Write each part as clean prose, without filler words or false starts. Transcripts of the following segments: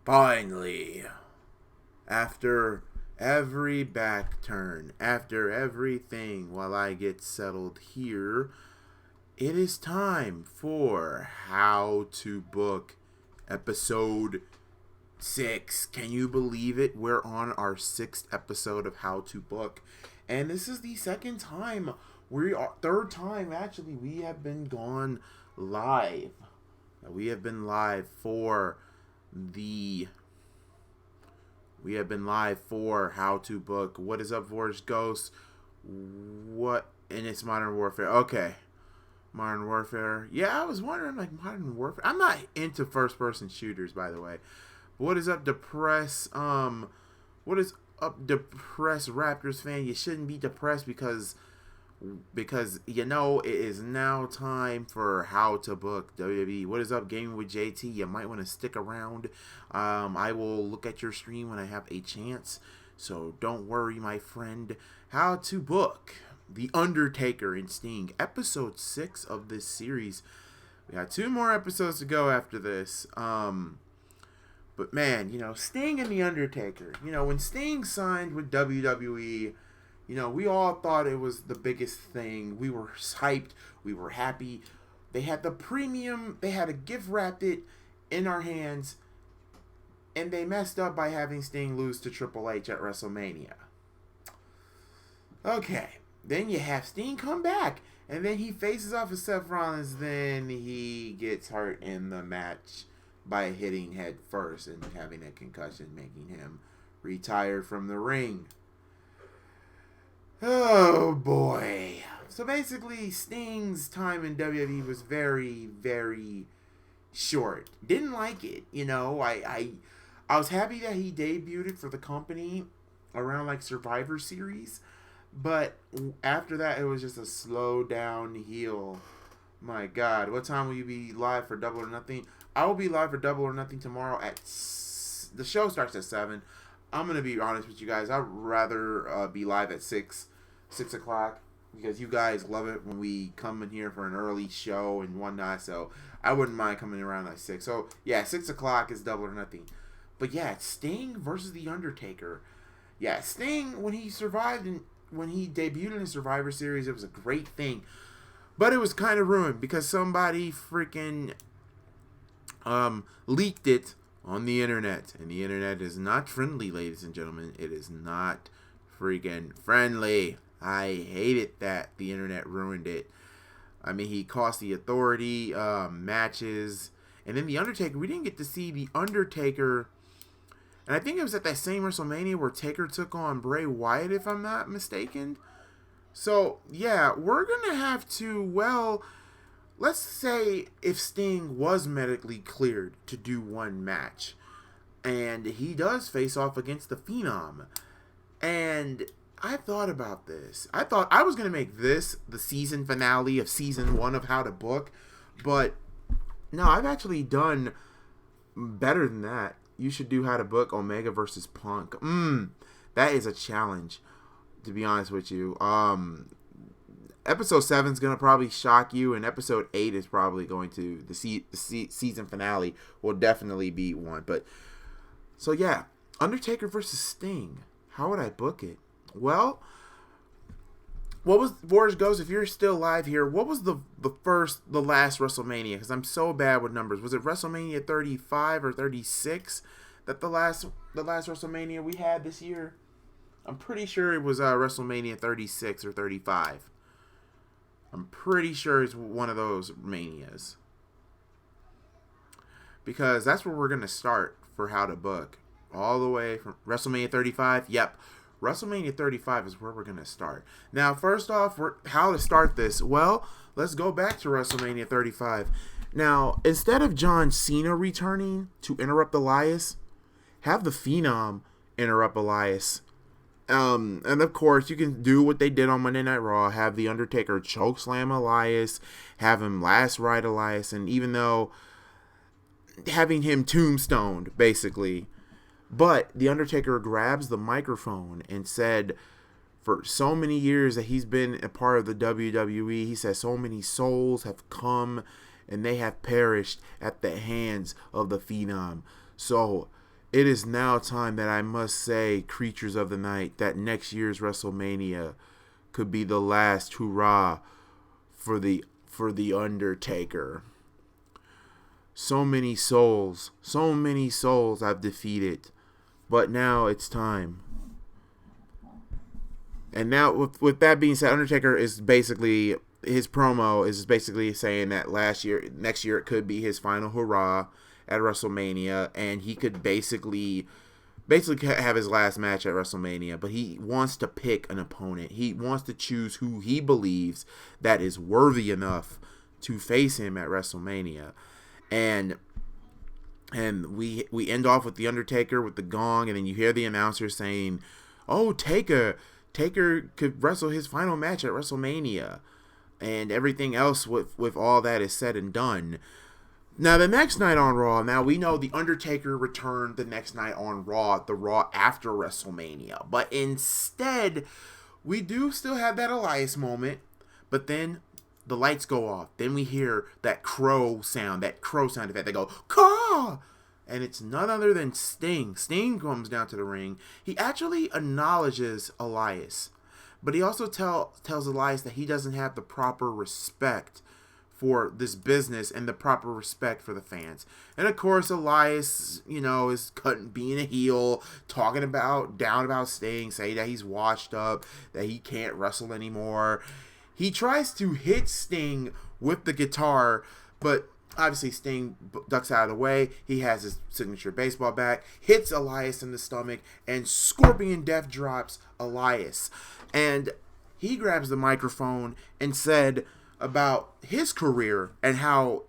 Finally, after every back turn, after everything, while I get settled here, it is time for How to Book episode 6. Can you believe it? We're on our 6th episode of How to Book. And this is the third time actually, we have been gone live. We have been live for How to Book. What is up, Vorge Ghost? What? And it's Modern Warfare. Okay. Modern Warfare. Yeah, I was wondering, like, Modern Warfare. I'm not into first-person shooters, by the way. What is up, Depressed? What is up, Depressed Raptors fan? You shouldn't be depressed because you know it is now time for How to Book WWE. What is up, Gaming with JT? You might want to stick around. I will look at your stream when I have a chance, so don't worry, my friend. How to Book The Undertaker and Sting, episode 6 of this series. We got 2 more episodes to go after this. But man, Sting and The Undertaker. When Sting signed with WWE, we all thought it was the biggest thing. We were hyped. We were happy. They had the premium. They had a gift wrapped it in our hands. And they messed up by having Sting lose to Triple H at WrestleMania. Okay. Then you have Sting come back. And then he faces off with Seth Rollins. Then he gets hurt in the match by hitting head first and having a concussion, making him retire from the ring. Oh boy. So basically, Sting's time in WWE was very, very short. Didn't like it. I was happy that he debuted for the company around like Survivor Series. But after that, it was just a slow downhill. My God. What time will you be live for Double or Nothing? I will be live for Double or Nothing tomorrow the show starts at 7. I'm going to be honest with you guys. I'd rather be live at 6 o'clock because you guys love it when we come in here for an early show and whatnot. So I wouldn't mind coming around at 6. So yeah, 6 o'clock is Double or Nothing. But yeah, it's Sting versus The Undertaker. Yeah, Sting, when he debuted in the Survivor Series, it was a great thing. But it was kind of ruined because somebody freaking leaked it on the internet. And the internet is not friendly, ladies and gentlemen. It is not freaking friendly. I hate it that the internet ruined it. I mean, he cost the Authority matches. And then The Undertaker, we didn't get to see The Undertaker. And I think it was at that same WrestleMania where Taker took on Bray Wyatt, if I'm not mistaken. So, yeah, we're going to have to, let's say if Sting was medically cleared to do one match, and he does face off against the Phenom, and I thought about this. I thought I was going to make this the season finale of season 1 of How to Book, but no, I've actually done better than that. You should do How to Book Omega versus Punk. That is a challenge, to be honest with you. Episode 7 is going to probably shock you, and episode 8 is probably going to, the season finale will definitely be one. But, so yeah, Undertaker versus Sting. How would I book it? Well, what was, Boris Goes, if you're still live here, what was the last WrestleMania? Because I'm so bad with numbers. Was it WrestleMania 35 or 36 that the last WrestleMania we had this year? I'm pretty sure it was WrestleMania 36 or 35. I'm pretty sure it's one of those manias. Because that's where we're going to start for How to Book. All the way from WrestleMania 35. Yep. WrestleMania 35 is where we're going to start. Now, first off, how to start this? Well, let's go back to WrestleMania 35. Now, instead of John Cena returning to interrupt Elias, have the Phenom interrupt Elias. And of course, you can do what they did on Monday Night Raw. Have The Undertaker chokeslam Elias. Have him last ride Elias. And even though having him tombstoned, basically. But The Undertaker grabs the microphone and said, for so many years that he's been a part of the WWE, he says so many souls have come and they have perished at the hands of the Phenom. So it is now time that I must say, creatures of the night, that next year's WrestleMania could be the last hurrah for the Undertaker. So many souls I've defeated, but now it's time. And now, with that being said, Undertaker is basically, his promo is basically saying that next year, it could be his final hurrah at WrestleMania, and he could basically have his last match at WrestleMania. But he wants to pick an opponent. He wants to choose who he believes that is worthy enough to face him at WrestleMania, and we end off with the Undertaker with the gong, and then you hear the announcer saying, "Oh, Taker could wrestle his final match at WrestleMania," and everything else with all that is said and done. Now, the next night on Raw, now we know the Undertaker returned the next night on Raw, the Raw after WrestleMania, but instead we do still have that Elias moment, but then the lights go off. Then we hear that crow sound effect. They go, "Caw!" And it's none other than Sting. Sting comes down to the ring. He actually acknowledges Elias, but he also tells Elias that he doesn't have the proper respect for this business and the proper respect for the fans. And of course, Elias, is being a heel, talking down about Sting, saying that he's washed up, that he can't wrestle anymore. He tries to hit Sting with the guitar, but obviously Sting ducks out of the way. He has his signature baseball bat, hits Elias in the stomach, and Scorpion Death drops Elias. And he grabs the microphone and said about his career and how,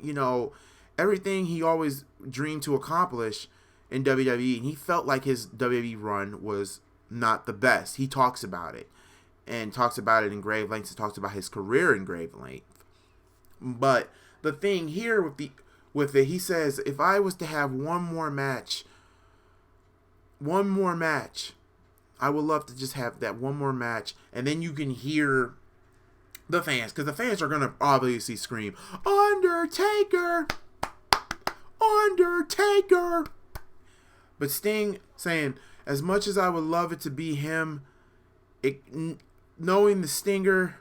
everything he always dreamed to accomplish in WWE, and he felt like his WWE run was not the best. He talks about it, and talks about it in grave lengths, and talks about his career in grave length. But the thing here with it, he says, if I was to have one more match, I would love to just have that one more match, and then you can hear the fans, because the fans are going to obviously scream, "Undertaker! Undertaker!" But Sting saying, as much as I would love it to be him, knowing the Stinger,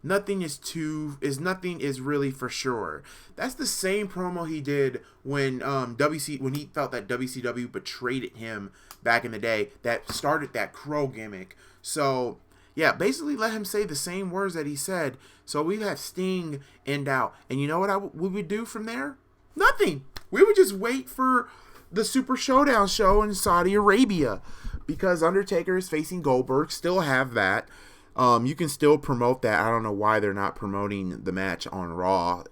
nothing is really for sure. That's the same promo he did when when he felt that WCW betrayed him back in the day, that started that crow gimmick. So yeah, basically let him say the same words that he said. So we have Sting end out, and you know what we would do from there? Nothing. We would just wait for the Super Showdown show in Saudi Arabia, because Undertaker is facing Goldberg. Still have that. You can still promote that. I don't know why they're not promoting the match on Raw.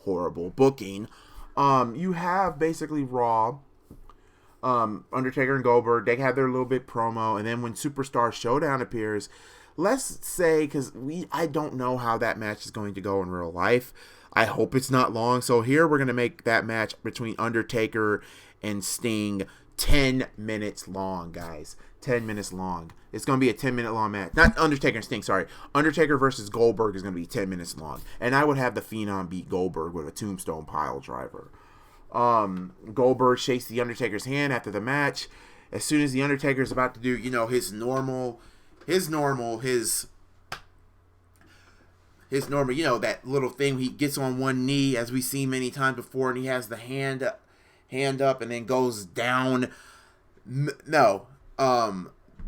Horrible booking. You have basically Raw, Undertaker and Goldberg. They have their little bit promo, and then when Superstar Showdown appears, let's say, because I don't know how that match is going to go in real life. I hope it's not long. So here we're going to make that match between Undertaker and Sting 10 minutes long, guys. 10 minutes long. It's going to be a 10-minute long match. Not Undertaker and Sting, sorry. Undertaker versus Goldberg is going to be 10 minutes long. And I would have the Phenom beat Goldberg with a tombstone pile driver. Goldberg shakes the Undertaker's hand after the match. As soon as the Undertaker is about to do, his normal, that little thing, he gets on one knee, as we've seen many times before, and he has the hand up and then goes down.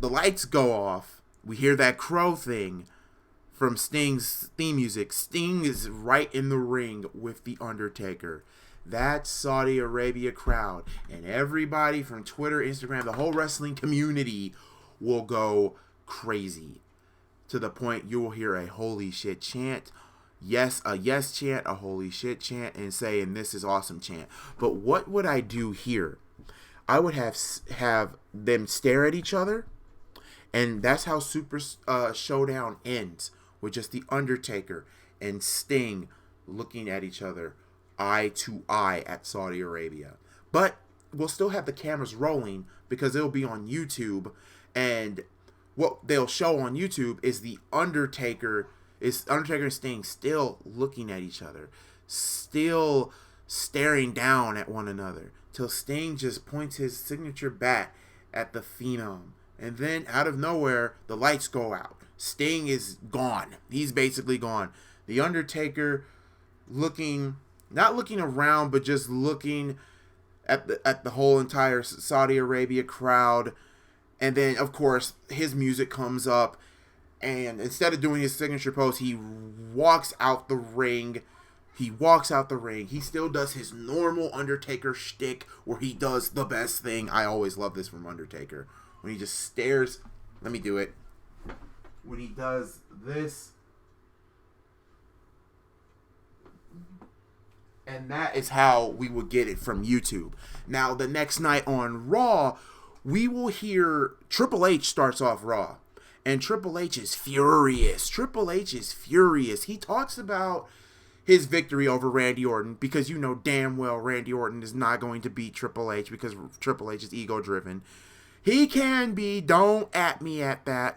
The lights go off. We hear that crow thing from Sting's theme music. Sting is right in the ring with the Undertaker. That Saudi Arabia crowd and everybody from Twitter, Instagram, the whole wrestling community will go crazy, to the point you will hear a holy shit chant. Yes, a yes chant, a holy shit chant, and saying this is awesome chant. But what would I do here? I would have them stare at each other, and that's how Super Showdown ends, with just the Undertaker and Sting looking at each other eye to eye at Saudi Arabia. But we'll still have the cameras rolling, because it'll be on YouTube, and what they'll show on YouTube is Undertaker and Sting still looking at each other, still staring down at one another. till Sting just points his signature bat at the Phenom. And then out of nowhere, the lights go out. Sting is gone. He's basically gone. The Undertaker not looking around, but just looking at the whole entire Saudi Arabia crowd. And then, of course, his music comes up. And instead of doing his signature pose, he walks out the ring. He still does his normal Undertaker shtick where he does the best thing. I always love this from Undertaker. When he just stares. Let me do it. When he does this. And that is how we would get it from YouTube. Now, the next night on Raw, we will hear Triple H starts off Raw. And Triple H is furious. He talks about his victory over Randy Orton because you know damn well Randy Orton is not going to beat Triple H because Triple H is ego-driven. He can be. Don't at me at that.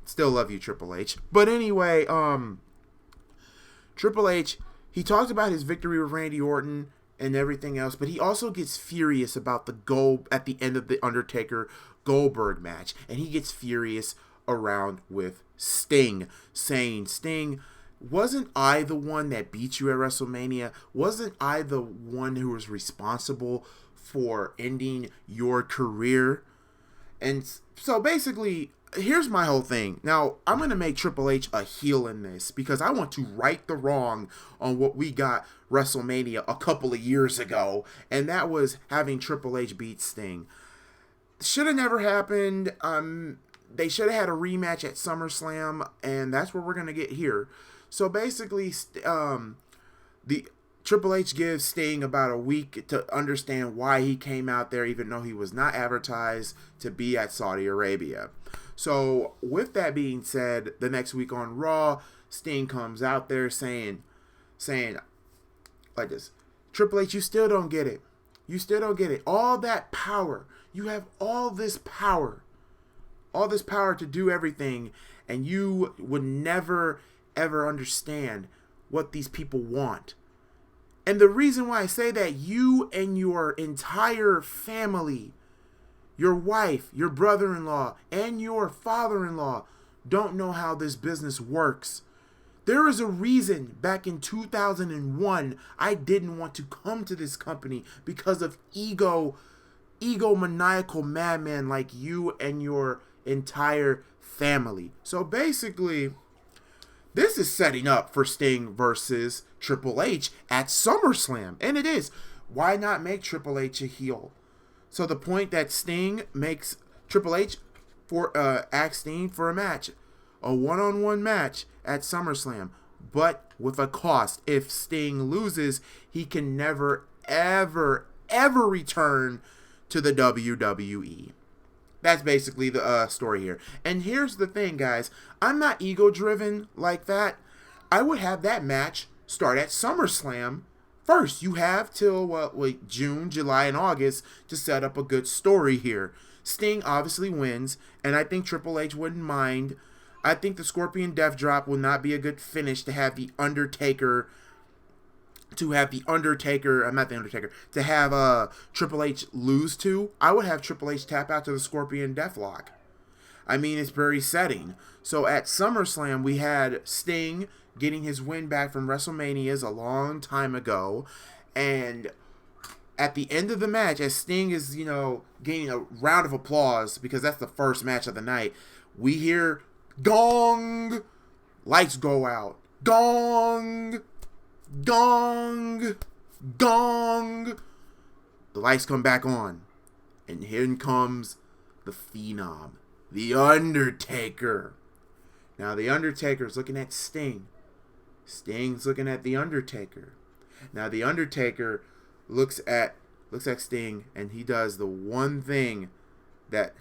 Still love you, Triple H. But anyway, Triple H, he talks about his victory with Randy Orton and everything else, but he also gets furious about the goal at the end of the Undertaker Goldberg match. And he gets furious around with Sting, saying, Sting, wasn't I the one that beat you at WrestleMania? Wasn't I the one who was responsible for ending your career? And so basically, here's my whole thing. Now, I'm going to make Triple H a heel in this because I want to right the wrong on what we got WrestleMania a couple of years ago, and that was having Triple H beat Sting. Should have never happened. They should have had a rematch at SummerSlam, and that's what we're going to get here. So basically, the Triple H gives Sting about a week to understand why he came out there, even though he was not advertised to be at Saudi Arabia. So with that being said, the next week on Raw, Sting comes out there saying like this, Triple H, you still don't get it. All that power. You have all this power to do everything, and you would never, ever understand what these people want. And the reason why I say that, you and your entire family, your wife, your brother-in-law, and your father-in-law don't know how this business works. There is a reason back in 2001 I didn't want to come to this company because of egomaniacal madmen like you and your entire family. So basically, this is setting up for Sting versus Triple H at SummerSlam. And it is. Why not make Triple H a heel? So the point that Sting makes Triple H ask Sting for a match. A one-on-one match at SummerSlam. But with a cost. If Sting loses, he can never, ever, ever return to the WWE. That's basically the story here. And here's the thing, guys. I'm not ego-driven like that. I would have that match start at SummerSlam first. You have till June, July, and August to set up a good story here. Sting obviously wins, and I think Triple H wouldn't mind. I think the Scorpion Death Drop will not be a good finish to have the Undertaker... To have Triple H lose to. I would have Triple H tap out to the Scorpion Deathlock. I mean, it's very setting. So at SummerSlam, we had Sting getting his win back from WrestleManias a long time ago. And at the end of the match, as Sting is, gaining a round of applause, because that's the first match of the night, we hear gong, lights go out, gong, gong, gong. The lights come back on. And here comes the Phenom, the Undertaker. Now the Undertaker's looking at Sting. Sting's looking at the Undertaker. Now the Undertaker looks at Sting, and he does the one thing that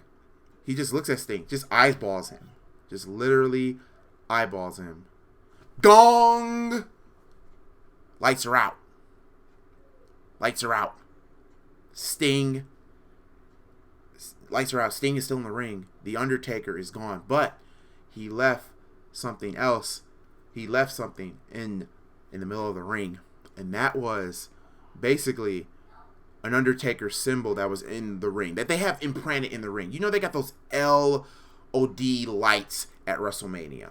he just looks at Sting, just eyeballs him. Just literally eyeballs him. Gong! Lights are out. Lights are out. Sting. Lights are out. Sting is still in the ring. The Undertaker is gone. But he left something else. He left something in the middle of the ring. And that was basically an Undertaker symbol that was in the ring, that they have implanted in the ring. You know, they got those LOD lights at WrestleMania.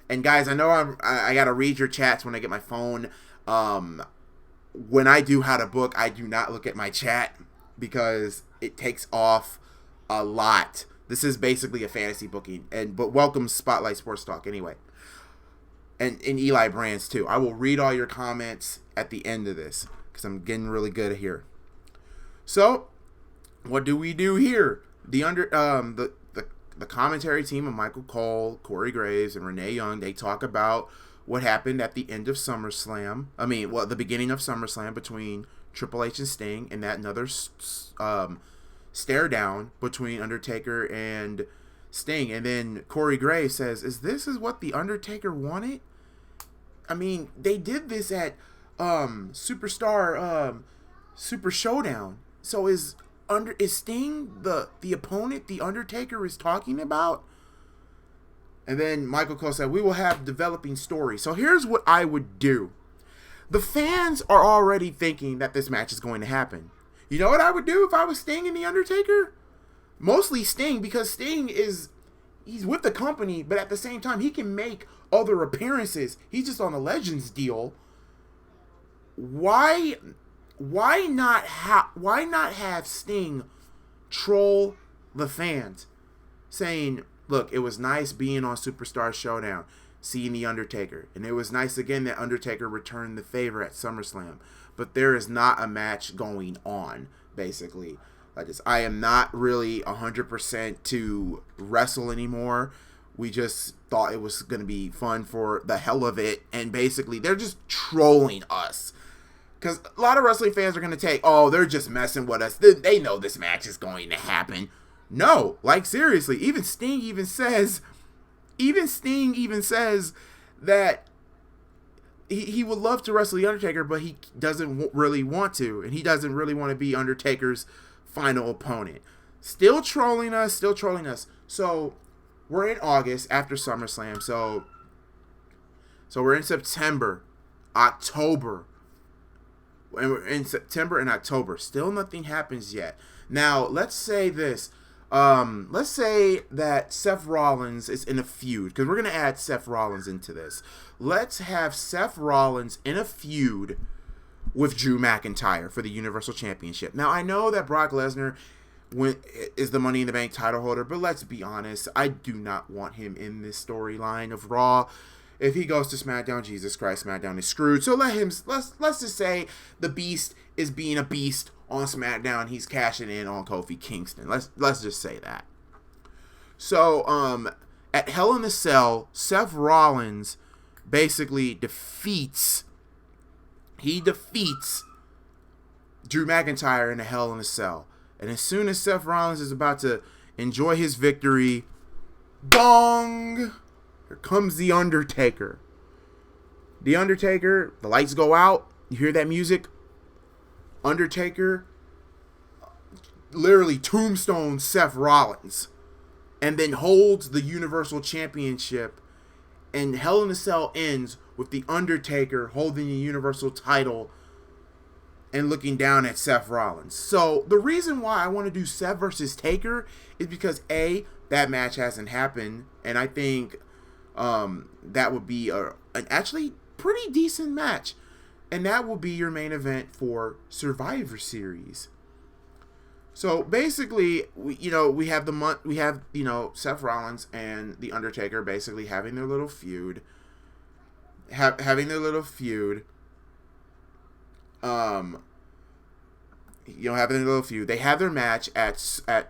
And guys, I know I gotta read your chats when I get my phone. When I do How to Book, I do not look at my chat because it takes off a lot. This is basically a fantasy booking, but welcome Spotlight Sports Talk anyway. And Eli Brands too. I will read all your comments at the end of this because I'm getting really good here. So, what do we do here? The commentary team of Michael Cole, Corey Graves, and Renee Young, they talk about what happened at the end of SummerSlam. The beginning of SummerSlam between Triple H and Sting, and that another stare down between Undertaker and Sting. And then Corey Graves says, "Is this what the Undertaker wanted? I mean, they did this at Super Showdown. So is Sting the opponent the Undertaker is talking about?" And then Michael Cole said, "We will have developing stories." So here's what I would do. The fans are already thinking that this match is going to happen. You know what I would do if I was Sting and the Undertaker? Mostly Sting, because Sting he's with the company, but at the same time, he can make other appearances. He's just on a Legends deal. Why not have Sting troll the fans, saying, "Look, it was nice being on Superstar Showdown, seeing the Undertaker, and it was nice again that Undertaker returned the favor at SummerSlam, but there is not a match going on." Basically, I am not really 100% to wrestle anymore. We just thought it was going to be fun for the hell of it, and basically they're just trolling us. Because a lot of wrestling fans are going to take, "Oh, they're just messing with us. They know this match is going to happen." No, seriously, even Sting says that he would love to wrestle the Undertaker, but he doesn't really want to, and he doesn't really want to be Undertaker's final opponent. Still trolling us. So we're in August after SummerSlam. So we're in September, October. And we're in September and October. Still nothing happens yet. Now, let's say this. Let's say that Seth Rollins is in a feud, because we're going to add Seth Rollins into this. Let's have Seth Rollins in a feud with Drew McIntyre for the Universal Championship. Now, I know that Brock Lesnar is the Money in the Bank title holder, but let's be honest, I do not want him in this storyline of Raw. If he goes to SmackDown, Jesus Christ, SmackDown is screwed. So let's just say the Beast is being a beast on SmackDown. He's cashing in on Kofi Kingston. Let's just say that. So at Hell in a Cell, Seth Rollins basically defeats Drew McIntyre in a Hell in a Cell. And as soon as Seth Rollins is about to enjoy his victory, bong! Here comes The Undertaker. The Undertaker, the lights go out. You hear that music? Undertaker literally tombstones Seth Rollins and then holds the Universal Championship. And Hell in a Cell ends with The Undertaker holding the Universal title and looking down at Seth Rollins. So the reason why I want to do Seth versus Taker is because A, that match hasn't happened, and I think that would be an actually pretty decent match, and that will be your main event for Survivor Series. So basically, we have Seth Rollins and The Undertaker basically having their little feud. Having their little feud. They have their match at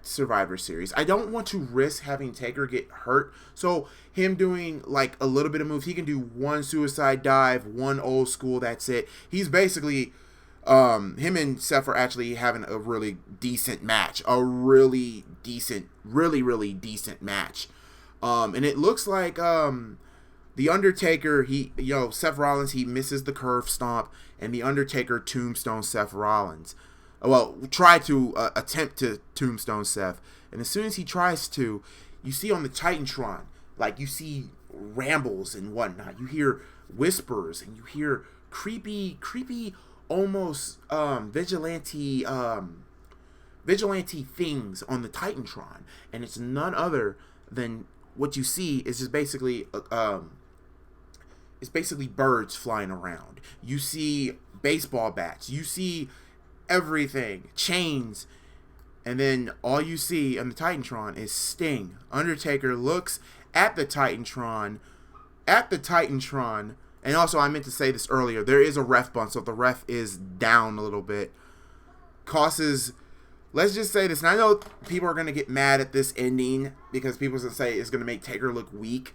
Survivor Series. I don't want to risk having Taker get hurt. So him doing like a little bit of moves, he can do one suicide dive, one old school, that's it. He's basically him and Seth are actually having a really decent match. A really decent match. And it looks like The Undertaker, Seth Rollins, he misses the curve stomp, and The Undertaker tombstones Seth Rollins. Well, try to attempt to tombstone Seth. And as soon as he tries to, you see on the Titantron, you see rambles and whatnot. You hear whispers, and you hear creepy almost vigilante things on the Titantron, and it's none other than what you see is just basically it's basically birds flying around. You see baseball bats, you see everything, chains, and then all you see on the Titantron is Sting. Undertaker looks at the Titantron, and also I meant to say this earlier, there is a ref bump, so if the ref is down a little bit, causes, let's just say this, and I know people are going to get mad at this ending because people are going to say it's going to make Taker look weak.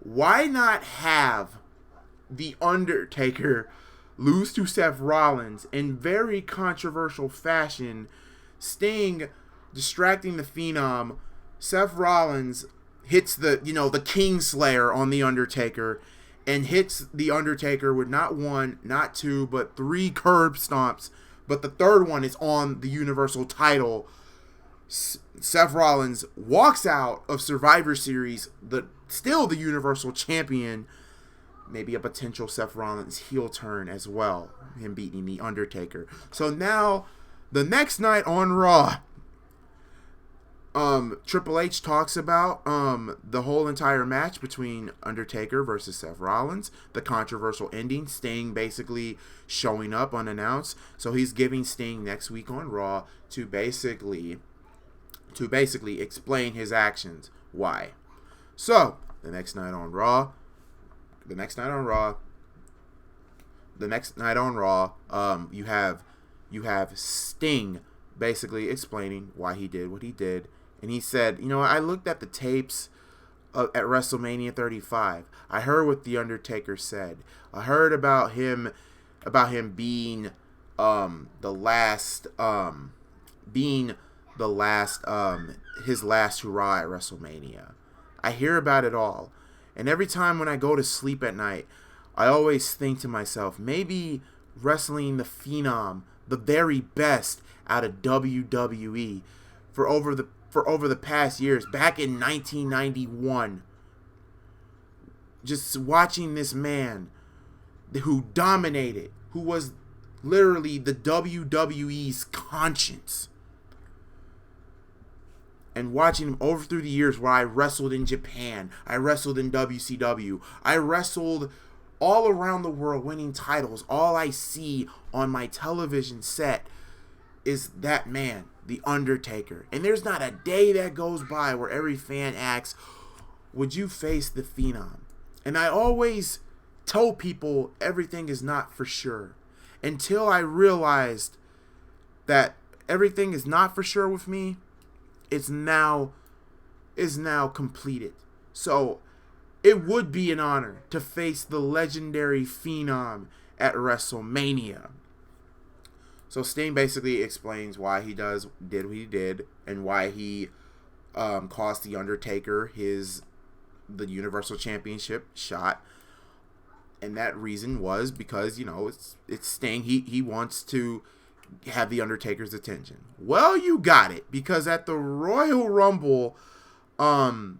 Why not have The Undertaker lose to Seth Rollins in very controversial fashion? Sting distracting the Phenom, Seth Rollins hits the Kingslayer on The Undertaker, and hits The Undertaker with not one, not two, but 3 curb stomps, but the third one is on the Universal title. Seth Rollins walks out of Survivor Series, still the Universal Champion. Maybe a potential Seth Rollins heel turn as well, him beating The Undertaker. So now, the next night on Raw, Triple H talks about the whole entire match between Undertaker versus Seth Rollins, the controversial ending, Sting basically showing up unannounced. So he's giving Sting next week on Raw to basically explain his actions. Why? So the next night on Raw, you have Sting basically explaining why he did what he did. And he said, I looked at the tapes at WrestleMania 35. I heard what The Undertaker said. I heard about him being his last hurrah at WrestleMania. I hear about it all. And every time when I go to sleep at night, I always think to myself, maybe wrestling the Phenom, the very best out of WWE, for over the past years, back in 1991, just watching this man who dominated, who was literally the WWE's conscience, and watching him over through the years where I wrestled in Japan, I wrestled in WCW, I wrestled all around the world winning titles. All I see on my television set is that man, The Undertaker. And there's not a day that goes by where every fan asks, would you face the Phenom? And I always tell people everything is not for sure, until I realized that everything is not for sure with me. It's now completed. So it would be an honor to face the legendary Phenom at WrestleMania. So Sting basically explains why he did what he did, and why he cost The Undertaker the Universal Championship shot. And that reason was because, it's Sting. He wants to have The Undertaker's attention. Well, you got it, because at the Royal Rumble, after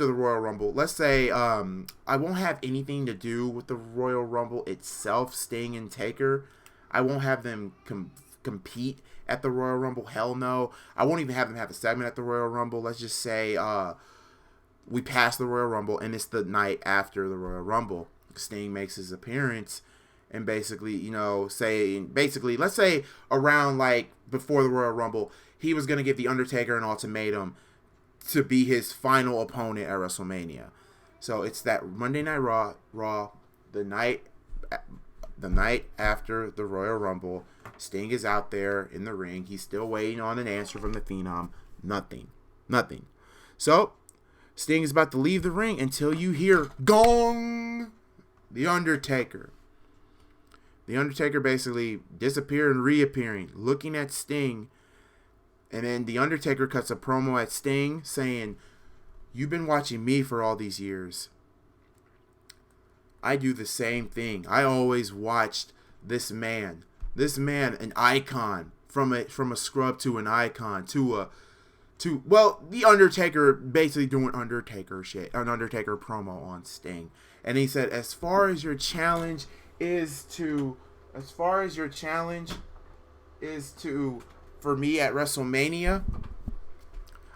the Royal Rumble, let's say I won't have anything to do with the Royal Rumble itself, Sting and Taker. I won't have them compete at the Royal Rumble. Hell no. I won't even have them have a segment at the Royal Rumble. Let's just say we pass the Royal Rumble, and it's the night after the Royal Rumble. Sting makes his appearance, and basically, let's say around before the Royal Rumble, he was going to give The Undertaker an ultimatum to be his final opponent at WrestleMania. So it's that Monday Night Raw, the night after the Royal Rumble. Sting is out there in the ring. He's still waiting on an answer from the Phenom. Nothing. So Sting is about to leave the ring until you hear gong. The Undertaker basically disappearing and reappearing, looking at Sting. And then The Undertaker cuts a promo at Sting saying, you've been watching me for all these years. I do the same thing. I always watched this man, an icon, from a scrub to an icon, The Undertaker basically doing Undertaker shit, an Undertaker promo on Sting. And he said, as far as your challenge is to, as far as your challenge is to, for me at WrestleMania,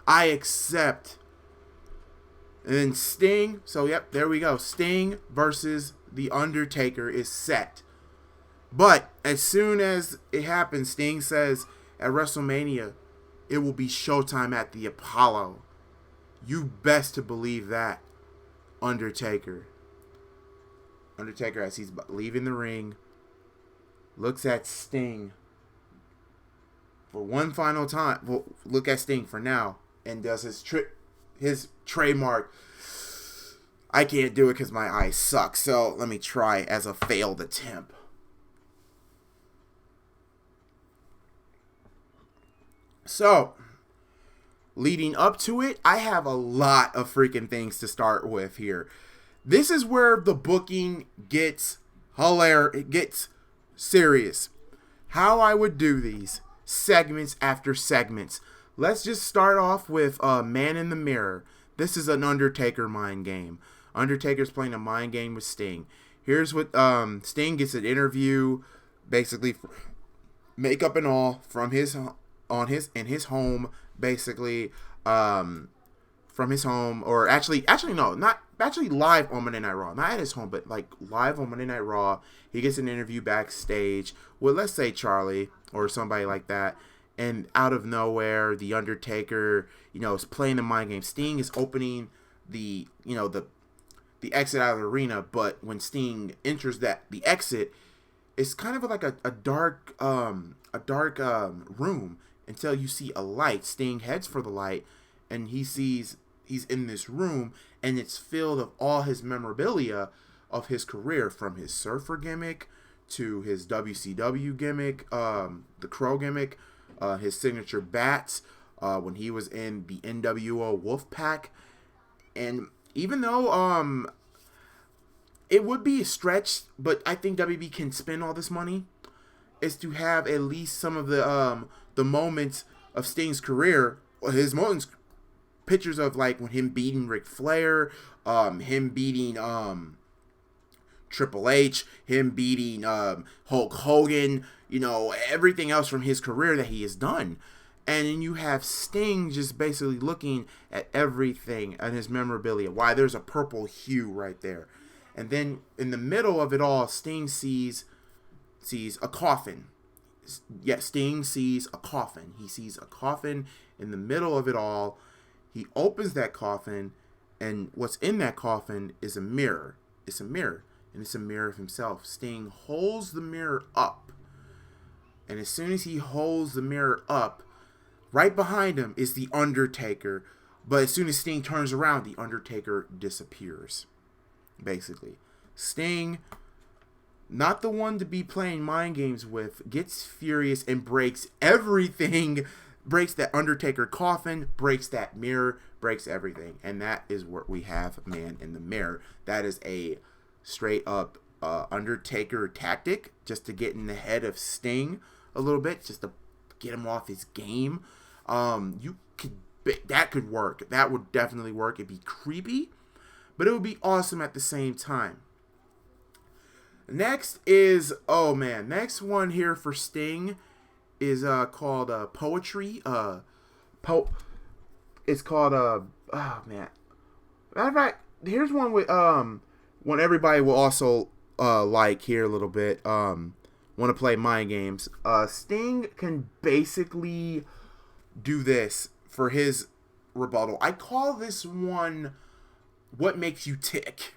I accept. And then Sting, so yep, there we go. Sting versus The Undertaker is set. But as soon as it happens, Sting says at WrestleMania, it will be showtime at the Apollo. You best to believe that. Undertaker, as he's leaving the ring, looks at Sting for one final time. Well, look at Sting for now, and does his trademark. I can't do it because my eyes suck, so let me try as a failed attempt. So, leading up to it, I have a lot of freaking things to start with here. This is where the booking gets hilarious. It gets serious. How I would do these segments after segments. Let's just start off with Man in the Mirror. This is an Undertaker mind game. Undertaker's playing a mind game with Sting. Here's what Sting gets an interview, basically makeup and all, from his home, basically from his home, or actually no, not actually live on Monday Night Raw, not at his home, but like live on Monday Night Raw. He gets an interview backstage with, let's say, Charlie or somebody like that, and out of nowhere, the Undertaker, is playing the mind game. Sting is opening the exit out of the arena, but when Sting enters the exit, it's kind of like a dark room until you see a light. Sting heads for the light, and he sees he's in this room, and it's filled of all his memorabilia of his career, from his surfer gimmick to his WCW gimmick, the Crow gimmick, his signature bats, when he was in the NWO Wolfpack. And even though it would be a stretch, but I think WB can spend all this money, is to have at least some of the moments of Sting's career, his moments, pictures of like when him beating Ric Flair, him beating Triple H, him beating Hulk Hogan, everything else from his career that he has done. And then you have Sting just basically looking at everything and his memorabilia. Why, there's a purple hue right there. And then in the middle of it all, Sting sees a coffin. Yeah, Sting sees a coffin. He sees a coffin in the middle of it all. He opens that coffin, and what's in that coffin is a mirror. It's a mirror, and it's a mirror of himself. Sting holds the mirror up, and as soon as he holds the mirror up, right behind him is the Undertaker. But as soon as Sting turns around, the Undertaker disappears. Basically, Sting, not the one to be playing mind games with, gets furious and breaks everything. Breaks that Undertaker coffin, breaks that mirror, breaks everything. And that is what we have, Man in the Mirror. That is a straight up Undertaker tactic, just to get in the head of Sting a little bit, just to get him off his game. That could work. That would definitely work. It'd be creepy, but it would be awesome at the same time. Next one here for Sting is called Poetry. It's called Matter of fact, here's one with one everybody will also like here a little bit. Want to play mind games. Sting can basically do this for his rebuttal. I call this one "What Makes You Tick."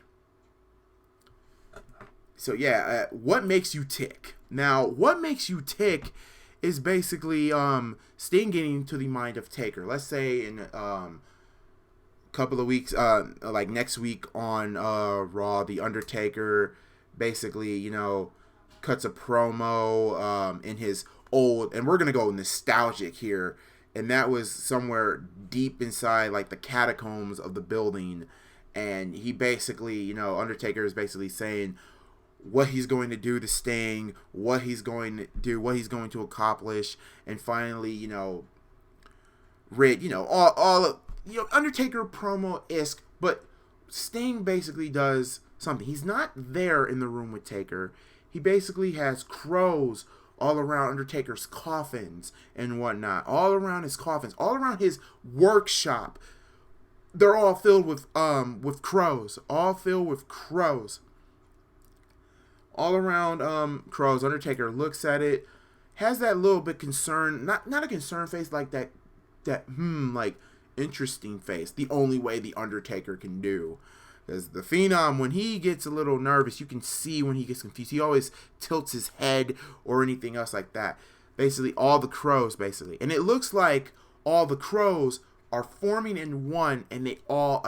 So yeah, what makes you tick? Now, what makes you tick is basically Sting getting to the mind of Taker. Let's say in a couple of weeks, like next week on Raw, the Undertaker basically, cuts a promo in his old, and we're gonna go nostalgic here, and that was somewhere deep inside like the catacombs of the building, and he basically, Undertaker is basically saying what he's going to do to Sting, what he's going to do, what he's going to accomplish, and finally, all of, Undertaker promo-esque, but Sting basically does something. He's not there in the room with Taker. he basically has crows all around Undertaker's coffins and whatnot, all around his coffins, all around his workshop. They're all filled with crows, all filled with crows, all around crows. Undertaker looks at it, has that little bit concerned, not a concerned face, like that like interesting face. The only way the Undertaker can do. Because the Phenom, when he gets a little nervous, you can see when he gets confused. He always tilts his head or anything else like that. Basically, all the crows, basically. And it looks like all the crows are forming in one, and they all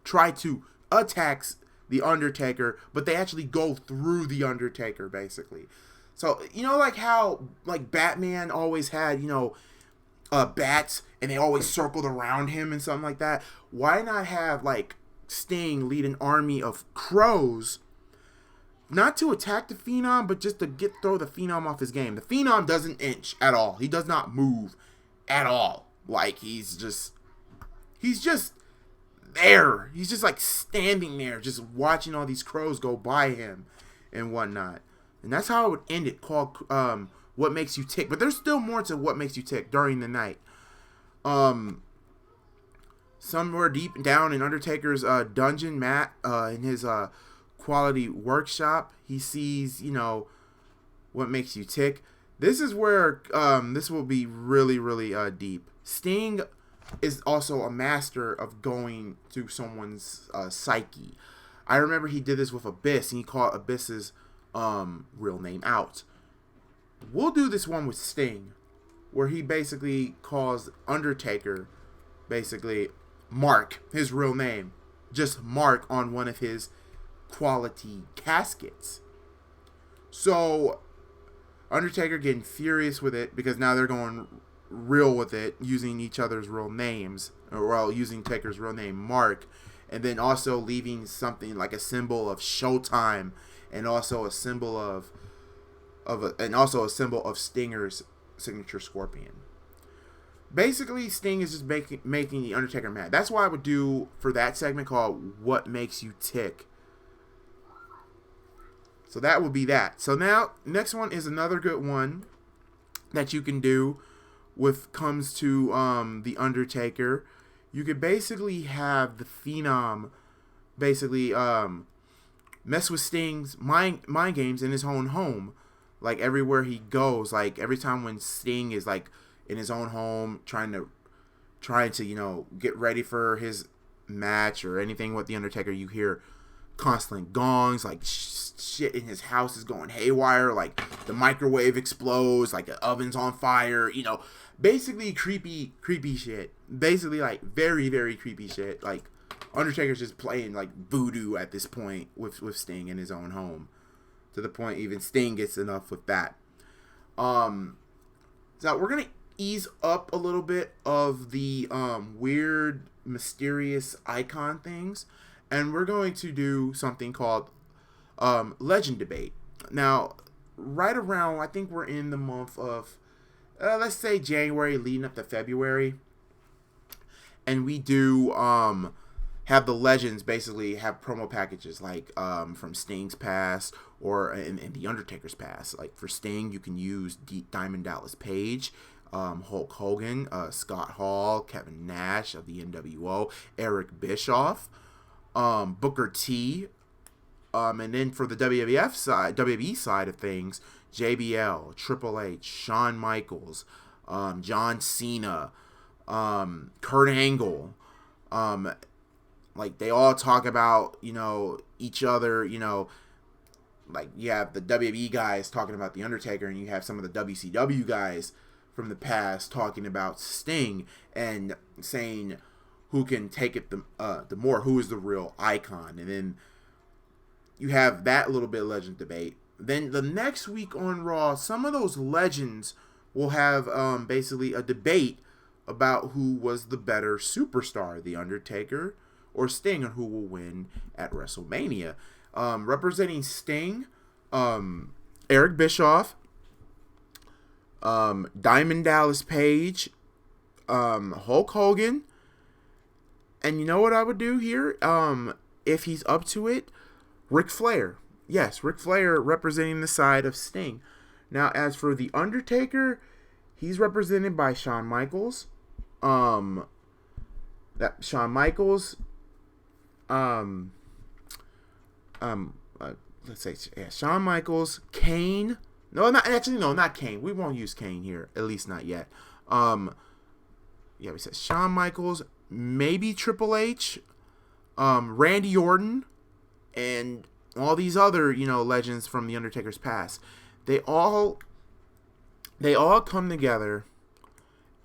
try to attack the Undertaker, but they actually go through the Undertaker, basically. So, you know, like how, like, Batman always had, you know, bats, and they always circled around him and something like that? Why not have, like, Sting lead an army of crows, not to attack the Phenom, but just to throw the Phenom off his game? The Phenom doesn't inch at all. He does not move at all. Like, he's just there. He's just like standing there, just watching all these crows go by him and whatnot. And that's how I would end it, called What Makes You Tick. But there's still more to What Makes You Tick during the night. Somewhere deep down in Undertaker's dungeon, Matt, in his quality workshop, he sees, you know, what makes you tick. This is where this will be really, really deep. Sting is also a master of going to someone's psyche. I remember he did this with Abyss, and he called Abyss's real name out. We'll do this one with Sting, where he basically calls Undertaker, basically, Mark, his real name. Just Mark on one of his quality caskets. So, Undertaker getting furious with it, because now they're going real with it, using each other's real names, or well, using Taker's real name, Mark, and then also leaving something like a symbol of Showtime, and also a symbol of Stinger's signature scorpion. Basically, Sting is just making the Undertaker mad. That's why I would do, for that segment, called What Makes You Tick. So that would be that. So now, next one is another good one that you can do with comes to the Undertaker. You could basically have the Phenom basically mess with Sting's mind games in his own home. Like, everywhere he goes, like, every time when Sting is, like, in his own home, trying to, you know, get ready for his match or anything with the Undertaker, you hear constant gongs, like, shit in his house is going haywire, like, the microwave explodes, like, the oven's on fire, you know, basically creepy shit. Basically, like, very, very creepy shit. Like, Undertaker's just playing, like, voodoo at this point with Sting in his own home. To the point even Sting gets enough with that. So we're going to ease up a little bit of the weird, mysterious icon things. And we're going to do something called Legend Debate. Now, right around, I think we're in the month of, let's say January leading up to February. And we do have the legends basically have promo packages, like from Sting's past or in the Undertaker's past. Like, for Sting, you can use Diamond Dallas Page, Hulk Hogan, Scott Hall, Kevin Nash of the NWO, Eric Bischoff, Booker T, and then for the WWE side of things, JBL, Triple H, Shawn Michaels, John Cena, Kurt Angle, like, they all talk about, you know, each other, you know, like, you have the WWE guys talking about the Undertaker, and you have some of the WCW guys from the past talking about Sting and saying who can take it the more, who is the real icon. And then you have that little bit of legend debate. Then the next week on Raw, some of those legends will have basically a debate about who was the better superstar, the Undertaker or Sting, and who will win at WrestleMania. Representing Sting, Eric Bischoff, Diamond Dallas Page, Hulk Hogan, and you know what I would do here? If he's up to it, Ric Flair. Yes, Ric Flair representing the side of Sting. Now, as for The Undertaker, he's represented by Shawn Michaels. That Shawn Michaels. Um, let's say, yeah, Shawn Michaels, Kane. No, not Kane. We won't use Kane here, at least not yet. Yeah, we said Shawn Michaels, maybe Triple H, Randy Orton, and all these other, legends from the Undertaker's past. They all come together,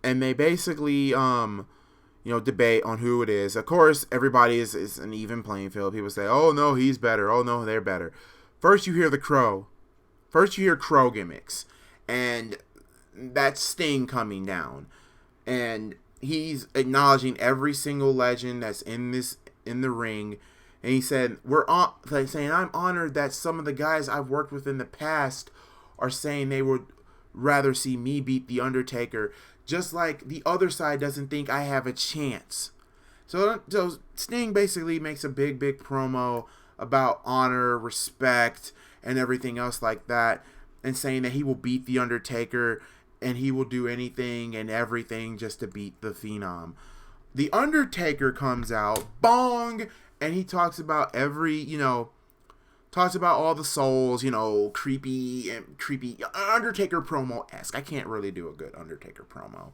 and they basically, debate on who it is. Of course, everybody is an even playing field. People say, "Oh no, he's better. Oh no, they're better." First, you hear the Crow. First, you hear Crow gimmicks, and that's Sting coming down, and he's acknowledging every single legend that's in the ring. And he said, I'm honored that some of the guys I've worked with in the past are saying they would rather see me beat The Undertaker, just like the other side doesn't think I have a chance. So Sting basically makes a big promo about honor, respect, and everything else like that, and saying that he will beat The Undertaker and he will do anything and everything just to beat the Phenom. The Undertaker comes out, bong, and he talks about talks about all the souls, creepy Undertaker promo-esque. I can't really do a good Undertaker promo,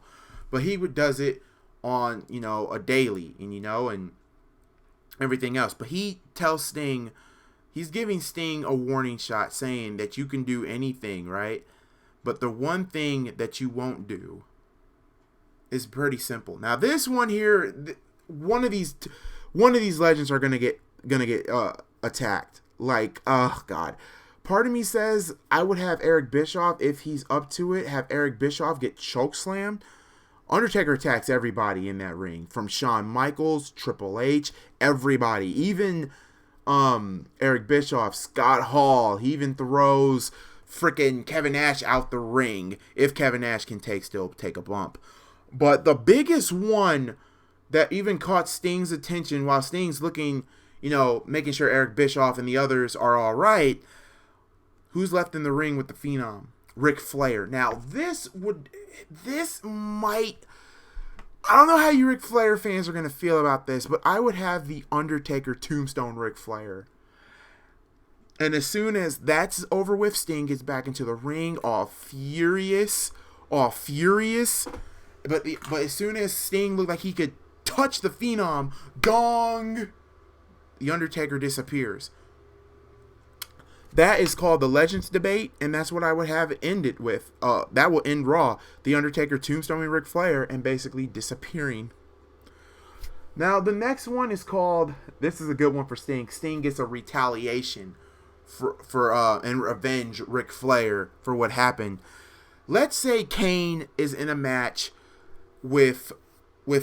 but he does it on, a daily, and everything else. But he tells Sting, he's giving Sting a warning shot saying that you can do anything, right? But the one thing that you won't do is pretty simple. Now this one here, one of these legends are gonna get attacked. Like, oh god, part of me says I would have Eric Bischoff, if he's up to it, have Eric Bischoff get chokeslammed. Undertaker attacks everybody in that ring, from Shawn Michaels, Triple H, everybody, even Eric Bischoff, Scott Hall. He even throws freaking Kevin Nash out the ring, if Kevin Nash can still take a bump. But the biggest one that even caught Sting's attention while Sting's looking, making sure Eric Bischoff and the others are all right, who's left in the ring with the Phenom? Ric Flair. Now, I don't know how you Ric Flair fans are going to feel about this, but I would have the Undertaker tombstone Ric Flair. And as soon as that's over with, Sting gets back into the ring, all furious. But as soon as Sting looked like he could touch the Phenom, gong, the Undertaker disappears. That is called the Legends debate, and that's what I would have it ended with. That will end Raw. The Undertaker tombstoning Ric Flair and basically disappearing. Now, the next one is called, this is a good one for Sting. Sting gets a retaliation and revenge Ric Flair for what happened. Let's say Kane is in a match with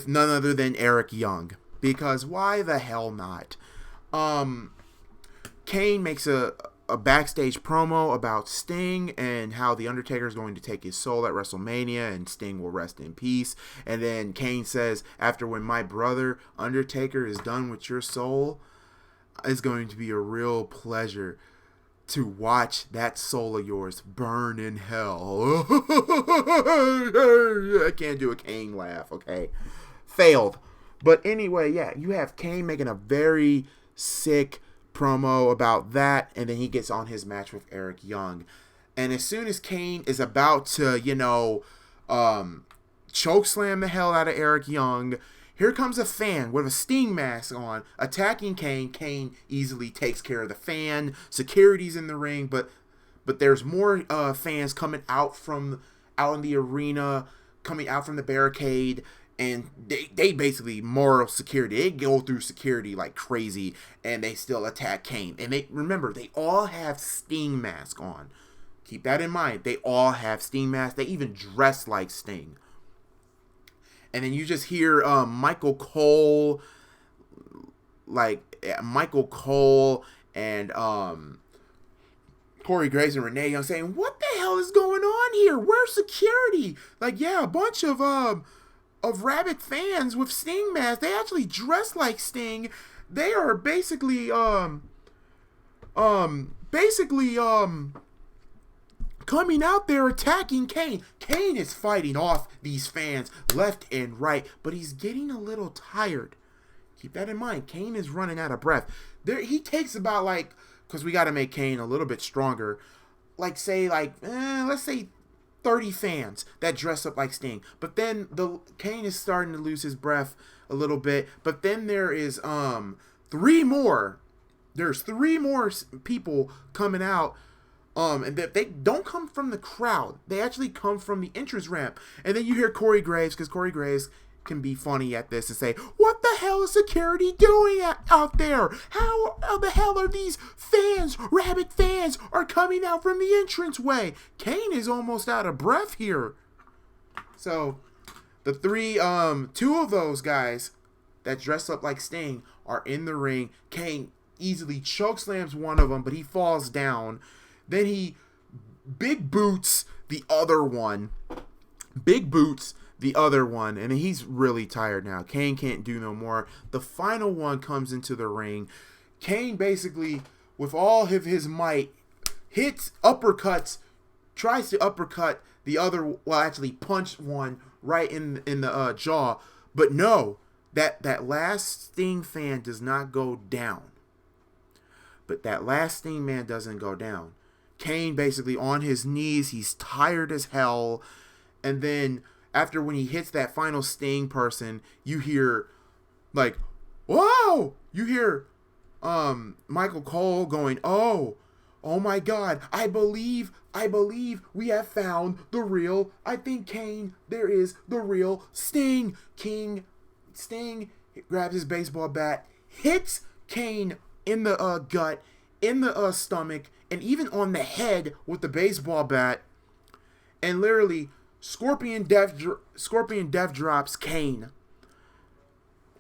none other than Eric Young, because why the hell not? Kane makes a backstage promo about Sting and how the Undertaker is going to take his soul at WrestleMania and Sting will rest in peace. And then Kane says, after when my brother Undertaker is done with your soul, it's going to be a real pleasure to watch that soul of yours burn in hell. I can't do a Kane laugh, okay? Failed. But anyway, yeah, you have Kane making a very sick promo about that, and then he gets on his match with Eric Young. And as soon as Kane is about to, chokeslam the hell out of Eric Young, here comes a fan with a Sting mask on, attacking Kane. Kane easily takes care of the fan. Security's in the ring, but there's more fans coming out in the arena, coming out from the barricade, and they basically moral security. They go through security like crazy, and they still attack Kane. And they all have Sting masks on. Keep that in mind. They all have Sting masks. They even dress like Sting. And then you just hear Michael Cole and Corey Graves and Renee Young saying, "What the hell is going on here? Where's security?" Like, yeah, a bunch of rabid fans with Sting masks. They actually dress like Sting. They are basically basically coming out there attacking Kane. Kane is fighting off these fans left and right, but he's getting a little tired. Keep that in mind. Kane is running out of breath. He takes about because we got to make Kane a little bit stronger. Let's say 30 fans that dress up like Sting. But then Kane is starting to lose his breath a little bit. But then there is 3 more. There's 3 more people coming out. And they don't come from the crowd. They actually come from the entrance ramp. And then you hear Corey Graves, because Corey Graves can be funny at this and say, "What the hell is security doing out there? How the hell are these fans, rabid fans, are coming out from the entranceway?" Kane is almost out of breath here. So the 2 of those guys that dress up like Sting are in the ring. Kane easily chokeslams one of them, but he falls down. Then he big boots the other one. And he's really tired now. Kane can't do no more. The final one comes into the ring. Kane basically, with all of his might, uppercuts, tries to uppercut the other, actually punched one right in the jaw. But no, that last Sting fan does not go down. But that last Sting man doesn't go down. Kane basically on his knees, he's tired as hell. And then after when he hits that final Sting person, you hear whoa! You hear Michael Cole going, oh my God, I believe we have found the real, I think Kane, there is the real Sting. Sting grabs his baseball bat, hits Kane in the gut, in the stomach, and even on the head with the baseball bat, and literally Scorpion Death drops Kane.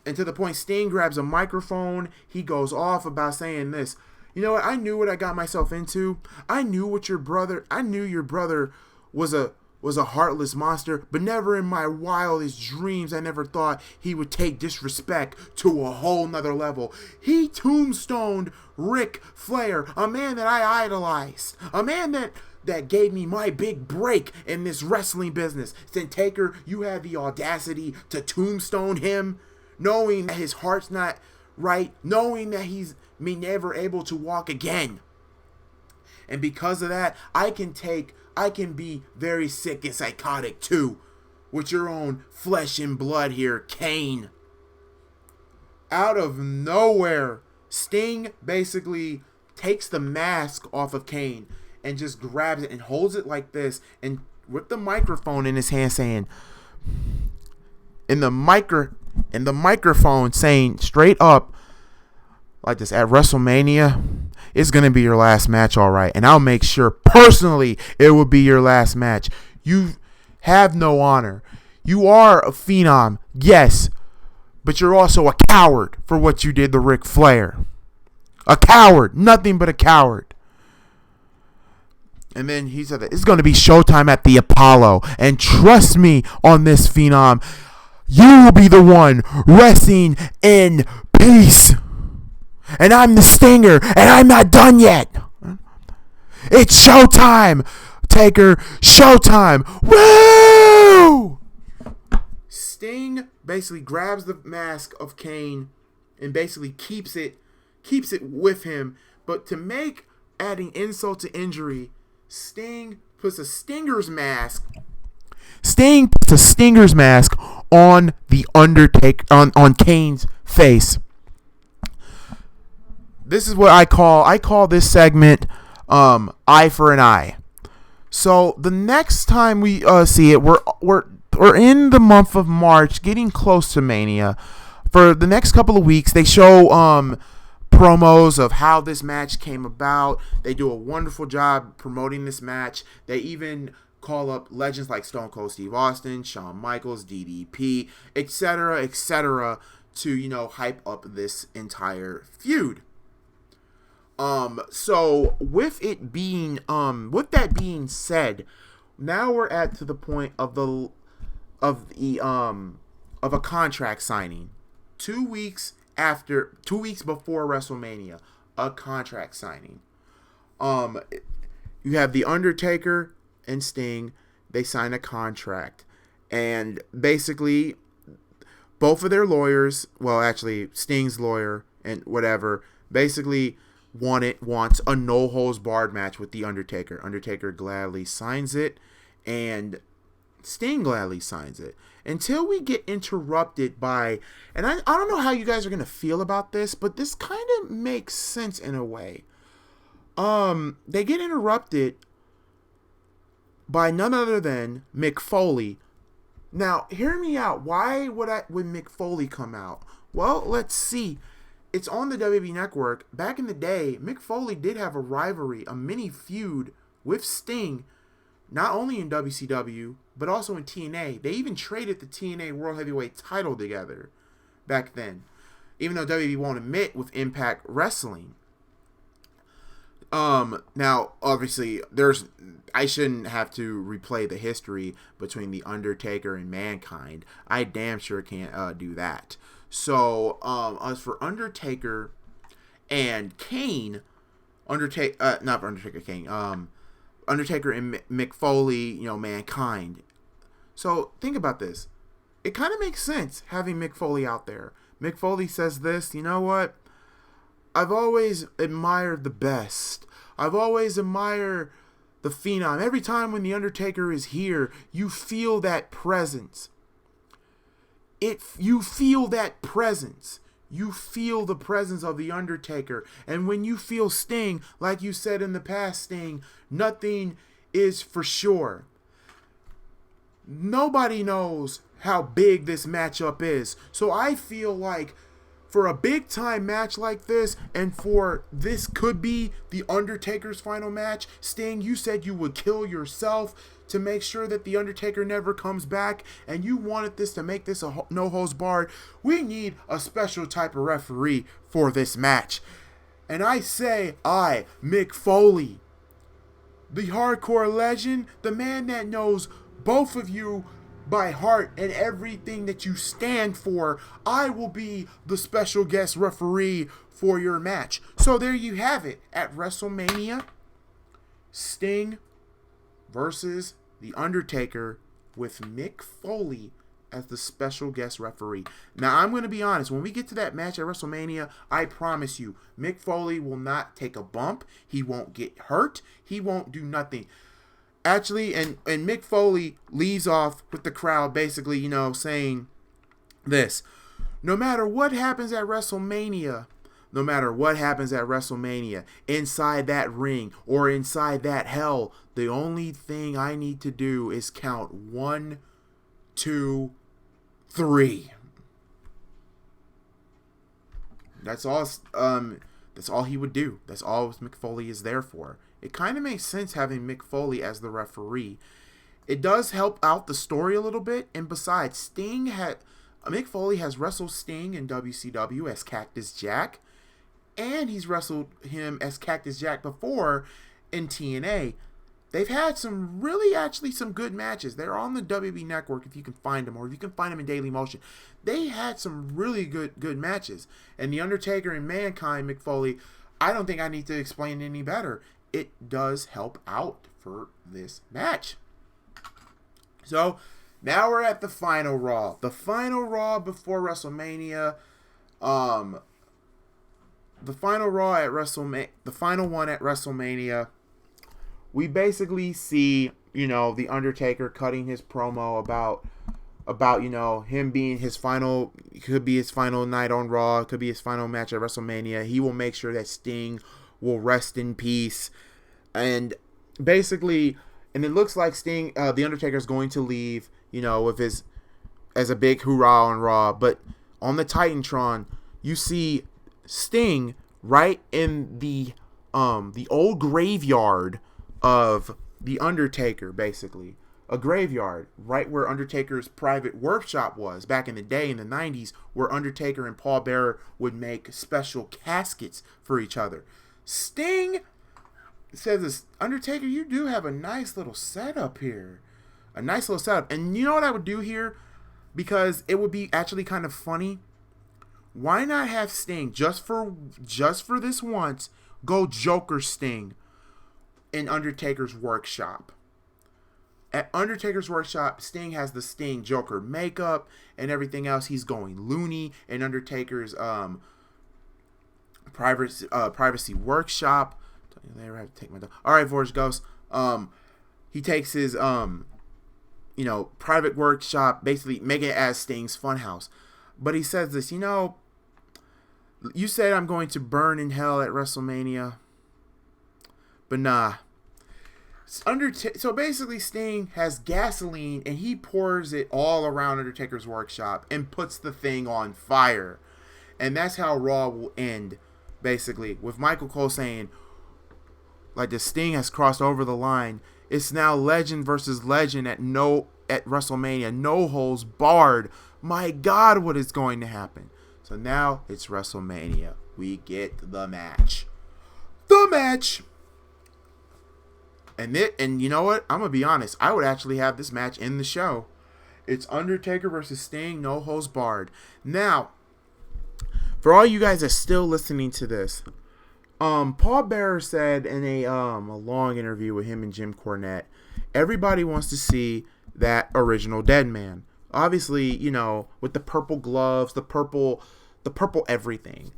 And to the point, Sting grabs a microphone. He goes off about saying this. "You know what? I knew what I got myself into. I knew your brother was a heartless monster, but never in my wildest dreams I never thought he would take disrespect to a whole nother level. He tombstoned Ric Flair, a man that I idolized, a man that gave me my big break in this wrestling business. Then Taker, you have the audacity to tombstone him, knowing that his heart's not right, knowing that he's never able to walk again. And because of that, I can be very sick and psychotic too, with your own flesh and blood here, Kane." Out of nowhere, Sting basically takes the mask off of Kane and just grabs it and holds it like this, and with the microphone in his hand saying, in the microphone saying straight up like this, "At WrestleMania, it's going to be your last match, all right. And I'll make sure personally it will be your last match. You have no honor. You are a phenom, yes, but you're also a coward for what you did to Ric Flair. A coward, nothing but a coward." And then he said that it's going to be showtime at the Apollo. And trust me on this, phenom, you will be the one resting in peace. And I'm the Stinger, and I'm not done yet. It's showtime, Taker. Showtime. Woo! Sting basically grabs the mask of Kane and basically keeps it with him. But to make adding insult to injury, Sting puts a Stinger's mask. Sting puts a Stinger's mask on the Undertaker, on Kane's face. This is what I call this segment eye for an eye. So the next time we see it, we're in the month of March, getting close to Mania. For the next couple of weeks, they show promos of how this match came about. They do a wonderful job promoting this match. They even call up legends like Stone Cold Steve Austin, Shawn Michaels, DDP, etc., to hype up this entire feud. So with that being said, now we're to the point of a contract signing. 2 weeks before WrestleMania, a contract signing. Um, you have the Undertaker and Sting. They sign a contract, and basically, both of their lawyers, well, actually, Sting's lawyer and whatever, basically wants a no holds barred match with the Undertaker. Undertaker gladly signs it, and Sting gladly signs it. Until we get interrupted by, and I don't know how you guys are gonna feel about this, but this kind of makes sense in a way. They get interrupted by none other than Mick Foley. Now, hear me out. Why would Mick Foley come out? Well, let's see. It's on the WWE Network. Back in the day, Mick Foley did have a rivalry, a mini feud with Sting, not only in WCW, but also in TNA. They even traded the TNA World Heavyweight title together back then, even though WWE won't admit with Impact Wrestling. Now, obviously, I shouldn't have to replay the history between The Undertaker and Mankind. I damn sure can't do that. So, as for Undertaker and Kane, Undertaker and Mick Foley, Mankind. So, think about this. It kind of makes sense having Mick Foley out there. Mick Foley says this, you know what? I've always admired the best. I've always admired the Phenom. Every time when The Undertaker is here, you feel that presence. You feel that presence. You feel the presence of The Undertaker. And when you feel Sting, like you said in the past, Sting, nothing is for sure. Nobody knows how big this matchup is. So I feel like for a big time match like this, and for this could be The Undertaker's final match, Sting, you said you would kill yourself to make sure that The Undertaker never comes back, and you wanted this to make this a no holds barred. We need a special type of referee for this match. And I say, Mick Foley, the hardcore legend, the man that knows both of you by heart and everything that you stand for, I will be the special guest referee for your match. So there you have it. At WrestleMania, Sting versus The Undertaker with Mick Foley as the special guest referee. Now, I'm going to be honest. When we get to that match at WrestleMania, I promise you, Mick Foley will not take a bump. He won't get hurt. He won't do nothing. Actually, and Mick Foley leaves off with the crowd basically, saying this. No matter what happens at WrestleMania, inside that ring or inside that hell, the only thing I need to do is count 1, 2, 3. That's all he would do. That's all Mick Foley is there for. It kind of makes sense having Mick Foley as the referee. It does help out the story a little bit. And besides, Mick Foley has wrestled Sting in WCW as Cactus Jack. And he's wrestled him as Cactus Jack before in TNA. They've had some good matches. They're on the WWE Network if you can find them, or if you can find them in Daily Motion. They had some really good matches. And The Undertaker and Mankind, Mick Foley, I don't think I need to explain any better. It does help out for this match. So, now we're at the final Raw. The final Raw before WrestleMania. The final one at WrestleMania. We basically see, The Undertaker cutting his promo about him being his final, could be his final night on Raw, could be his final match at WrestleMania. He will make sure that Sting will rest in peace, and basically, and it looks like Sting, The Undertaker's going to leave, with his, as a big hoorah on Raw, but on the Titantron, you see Sting right in the old graveyard of The Undertaker, basically. A graveyard, right where Undertaker's private workshop was back in the day in the 90s, where Undertaker and Paul Bearer would make special caskets for each other. Sting says this, Undertaker, you do have a nice little setup here. A nice little setup. And you know what I would do here? Because it would be actually kind of funny. Why not have Sting, just for this once, go Joker Sting? in Undertaker's workshop. At Undertaker's workshop, Sting has the Sting Joker makeup and everything else. He's going loony in Undertaker's privacy workshop. I never have to take my dog. All right, Vorge Ghost. He takes his private workshop, basically making it as Sting's funhouse. But he says this, you said I'm going to burn in hell at WrestleMania, but nah. So basically, Sting has gasoline and he pours it all around Undertaker's workshop and puts the thing on fire. And that's how Raw will end, basically, with Michael Cole saying, like, the Sting has crossed over the line. It's now legend versus legend at WrestleMania. No holds barred. My God, what is going to happen? So now it's WrestleMania. We get the match. The match! And you know what? I'm going to be honest. I would actually have this match in the show. It's Undertaker versus Sting, no holds barred. Now, for all you guys that are still listening to this, Paul Bearer said in a long interview with him and Jim Cornette, everybody wants to see that original Dead Man. Obviously, with the purple gloves, the purple everything.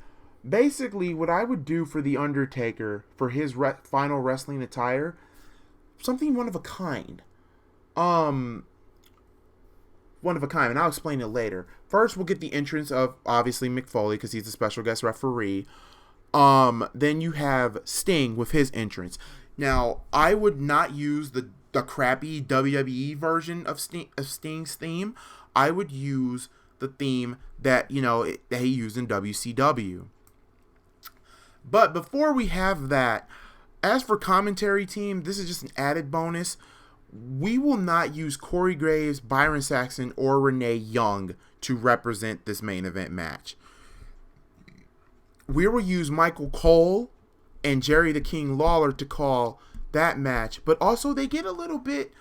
Basically, what I would do for The Undertaker for his final wrestling attire, something one of a kind. One of a kind, and I'll explain it later. First, we'll get the entrance of, obviously, Mick Foley, because he's a special guest referee. Then you have Sting with his entrance. Now, I would not use the crappy WWE version of Sting's theme. I would use the theme that, that he used in WCW. But before we have that, as for commentary team, this is just an added bonus. We will not use Corey Graves, Byron Saxton, or Renee Young to represent this main event match. We will use Michael Cole and Jerry the King Lawler to call that match, but also they get a little bit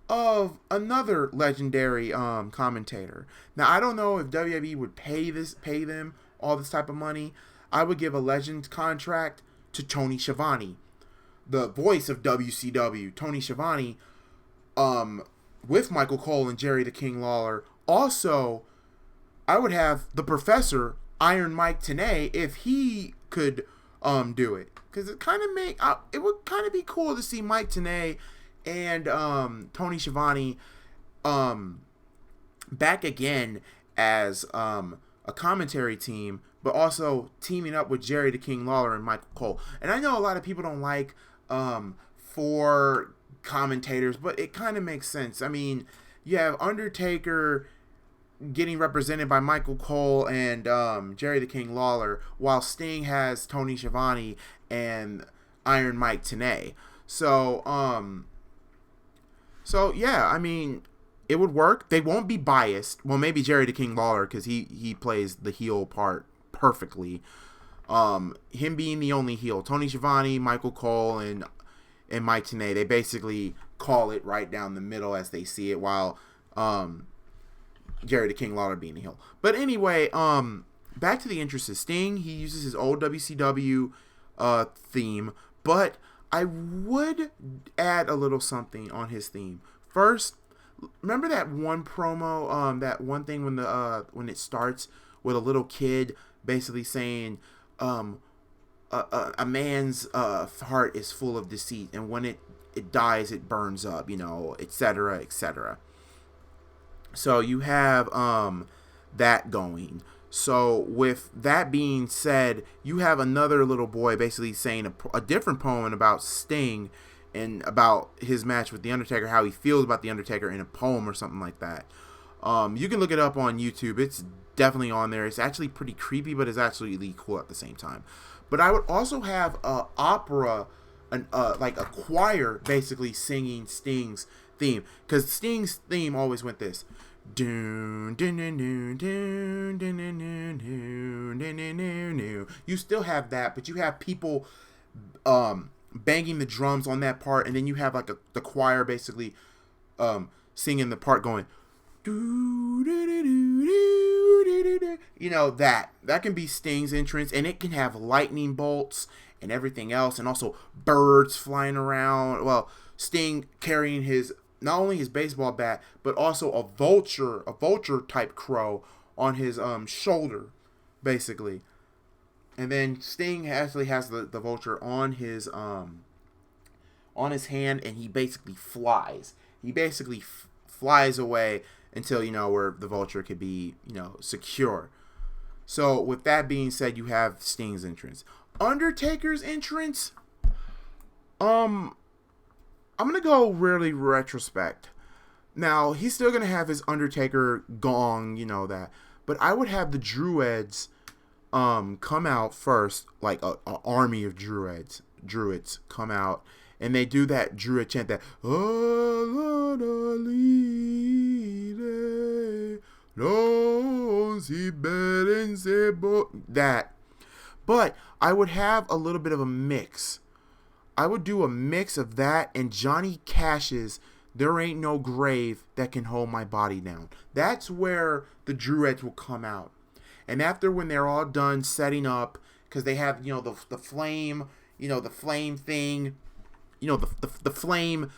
of another legendary commentator. Now, I don't know if WWE would pay them all this type of money. I would give a legend contract to Tony Schiavone, the voice of WCW. Tony Schiavone, with Michael Cole and Jerry the King Lawler. Also, I would have the Professor, Iron Mike Tenay, if he could do it, because it would kind of be cool to see Mike Tenay and Tony Schiavone back again as a commentary team, but also teaming up with Jerry the King Lawler and Michael Cole. And I know a lot of people don't like 4 commentators, but it kind of makes sense. I mean, you have Undertaker getting represented by Michael Cole and Jerry the King Lawler, while Sting has Tony Schiavone and Iron Mike Tenay. So yeah, I mean, it would work. They won't be biased. Well, maybe Jerry the King Lawler, because he plays the heel part perfectly. Him being the only heel. Tony Schiavone, Michael Cole, and Mike Tenay, they basically call it right down the middle as they see it, while Jerry the King Lawler being the heel. But anyway, back to the interest of Sting. He uses his old WCW theme, but I would add a little something on his theme. First, remember that one promo, that one thing when it starts with a little kid basically saying, a man's heart is full of deceit, and when it dies, it burns up, etc., etc. So you have that going. So with that being said, you have another little boy basically saying a different poem about Sting and about his match with The Undertaker, how he feels about The Undertaker in a poem or something like that. You can look it up on YouTube. It's definitely on there. It's actually pretty creepy, but it's absolutely cool at the same time. But I would also have an opera, like a choir basically singing Sting's theme, because Sting's theme always went this. You still have that, but you have people banging the drums on that part, and then you have like the choir basically singing the part going, that can be Sting's entrance, and it can have lightning bolts and everything else, and also birds flying around. Well, Sting carrying his not only his baseball bat, but also a vulture type crow on his shoulder, basically. And then Sting actually has the vulture on his hand, and he basically flies. He basically flies away until, where the vulture could be, secure. So with that being said, you have Sting's entrance. Undertaker's entrance, I'm gonna go really retrospect. Now he's still gonna have his Undertaker gong, that, but I would have the Druids come out first, like a army of druids come out, and they do that druid chant, that that. But I would have a little bit of a mix. I would do a mix of that and Johnny Cash's "There Ain't No Grave That Can Hold My Body Down." That's where the Druids will come out. And after, when they're all done setting up, because they have, the flame, the flame thing, the flame,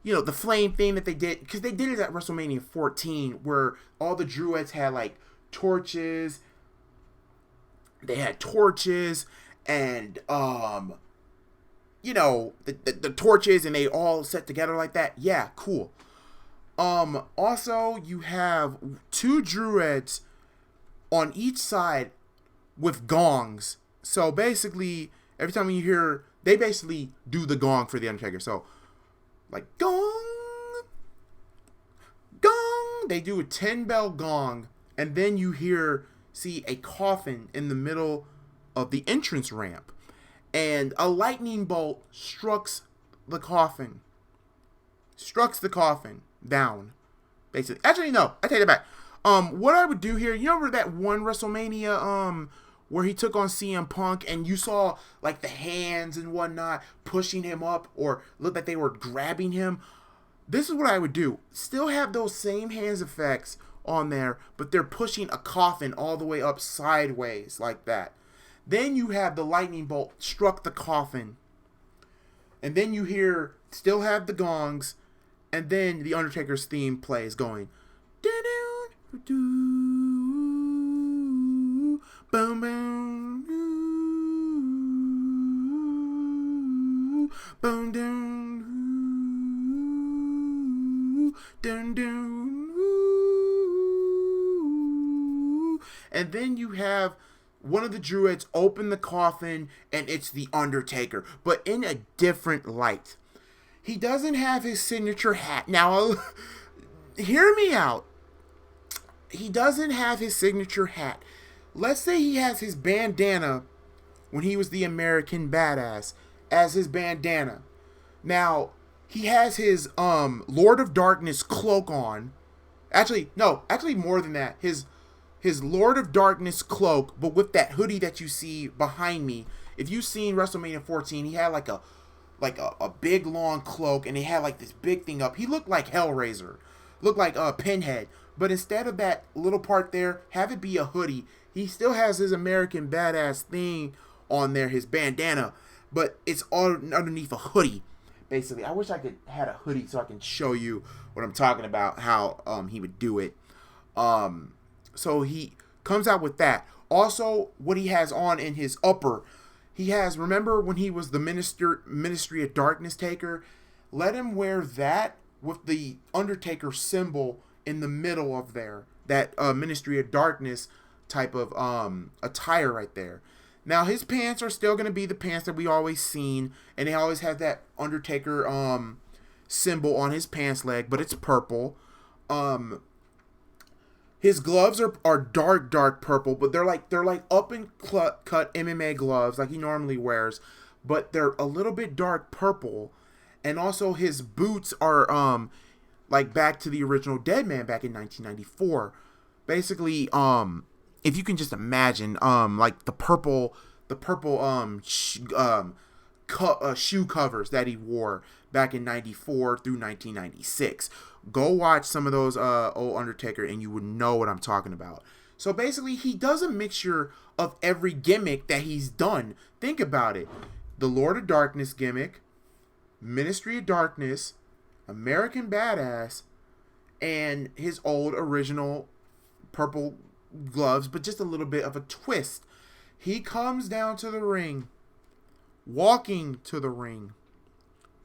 the flame thing that they did, because they did it at WrestleMania 14, where all the Druids had, like, torches. They had torches, and, the torches, and they all set together like that. Yeah, cool. Also, you have 2 Druids on each side with gongs. So basically, every time you hear, they basically do the gong for the Undertaker. So, like, gong, gong. They do a 10-bell gong, and then you see a coffin in the middle of the entrance ramp, and a lightning bolt strikes the coffin down. Basically, actually, no, I take it back. What I would do here, remember that one WrestleMania, where he took on CM Punk, and you saw, like, the hands and whatnot pushing him up, or looked like they were grabbing him? This is what I would do. Still have those same hands effects on there, but they're pushing a coffin all the way up sideways, like that. Then you have the lightning bolt struck the coffin, and then you still have the gongs, and then the Undertaker's theme plays, going, boom, boom, boom, down, and then you have one of the Druids open the coffin, and it's the Undertaker, but in a different light. He doesn't have his signature hat. Now, hear me out. He doesn't have his signature hat. Let's say he has his bandana when he was the American Badass as his bandana. Now, he has his Lord of Darkness cloak on. Actually, more than that. His Lord of Darkness cloak, but with that hoodie that you see behind me. If you've seen WrestleMania 14, he had like a big long cloak, and he had like this big thing up. He looked like Hellraiser. Looked like Pinhead. But instead of that little part there, have it be a hoodie. He still has his American Badass thing on there, his bandana, but it's all underneath a hoodie. Basically, I wish I could had a hoodie so I can show you what I'm talking about, how he would do it. So he comes out with that. Also, what he has on in his upper, he has, remember when he was the Ministry of Darkness taker? Let him wear that with the Undertaker symbol in the middle of there. That Ministry of Darkness type of attire right there. Now, his pants are still going to be the pants that we always seen, and they always have that Undertaker symbol on his pants leg, but it's purple. His gloves are dark purple, but they're like up and cut MMA gloves like he normally wears, but they're a little bit dark purple. And also his boots are like back to the original Deadman back in 1994. Basically, if you can just imagine, like the purple shoe covers that he wore back in 94 through 1996. Go watch some of those old Undertaker and you would know what I'm talking about. So basically, he does a mixture of every gimmick that he's done. Think about it. the Lord of Darkness gimmick, Ministry of Darkness, American Badass, and his old original purple gloves, but just a little bit of a twist. He comes down to the ring, walking to the ring.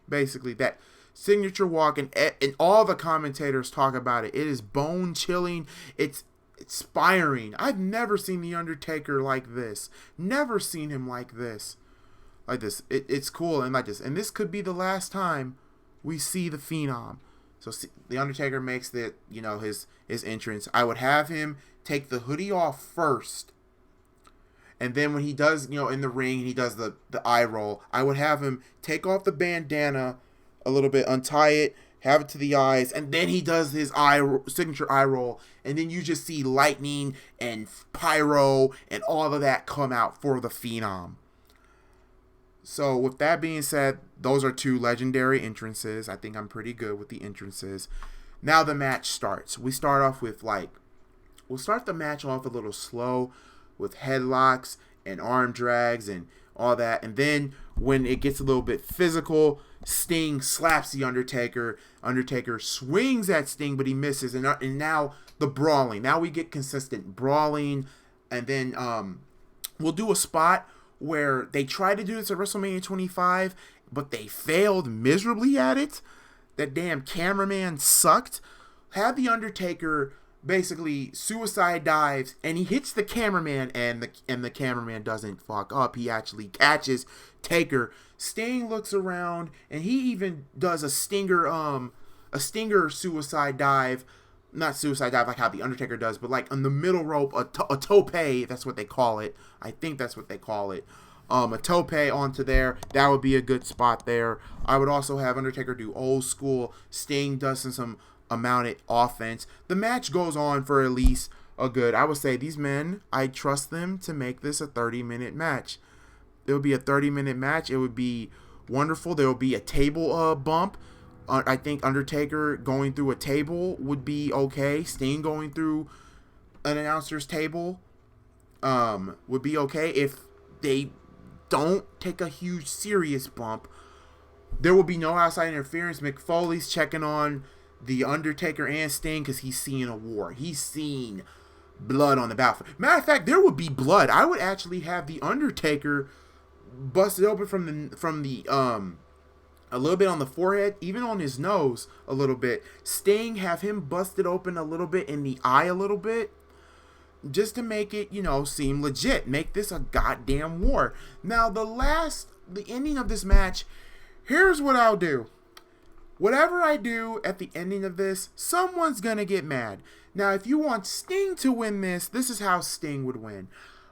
Basically, that signature walk, and all the commentators talk about it. It is bone chilling. It's inspiring. I've never seen The Undertaker like this. Never seen him like this. Like this. It's cool and like this. And this could be the last time we see the Phenom. So The Undertaker makes his entrance. I would have him take the hoodie off first. And then when he does, in the ring, he does the eye roll. I would have him take off the bandana a little bit, untie it, have it to the eyes, and then he does his signature eye roll. And then you just see lightning and pyro and all of that come out for the Phenom. So with that being said, those are two legendary entrances. I think I'm pretty good with the entrances. Now the match starts. We start off with we'll start the match off a little slow with headlocks and arm drags and all that. And then when it gets a little bit physical, Sting slaps the Undertaker. Undertaker swings at Sting, but he misses. And now the brawling. Now we get consistent brawling. And then we'll do a spot where they tried to do this at WrestleMania 25, but they failed miserably at it. That damn cameraman sucked. Have the Undertaker basically suicide dives, and he hits the cameraman, and the cameraman doesn't fuck up. He actually catches Taker. Sting looks around, and he even does a stinger suicide dive. Not suicide dive like how the Undertaker does, but like on the middle rope, a tope, that's what they call it. I think that's what they call it. A tope onto there. That would be a good spot there. I would also have Undertaker do old school. Sting does some amounted offense. The match goes on for at least a good, I would say these men, I trust them to make this a 30-minute match. It would be a 30-minute match. It would be wonderful. There will be a table bump. I think Undertaker going through a table would be okay. Sting going through an announcer's table would be okay. If they don't take a huge serious bump, there will be no outside interference. Mick Foley's checking on the Undertaker and Sting because he's seeing a war. He's seeing blood on the battlefield. Matter of fact, there would be blood. I would actually have the Undertaker busted open from the a little bit on the forehead, even on his nose a little bit. Sting, have him busted open a little bit in the eye a little bit, just to make it, seem legit. Make this a goddamn war. Now, the ending of this match, here's what I'll do. Whatever I do at the ending of this, someone's gonna get mad. Now, if you want Sting to win this is how Sting would win.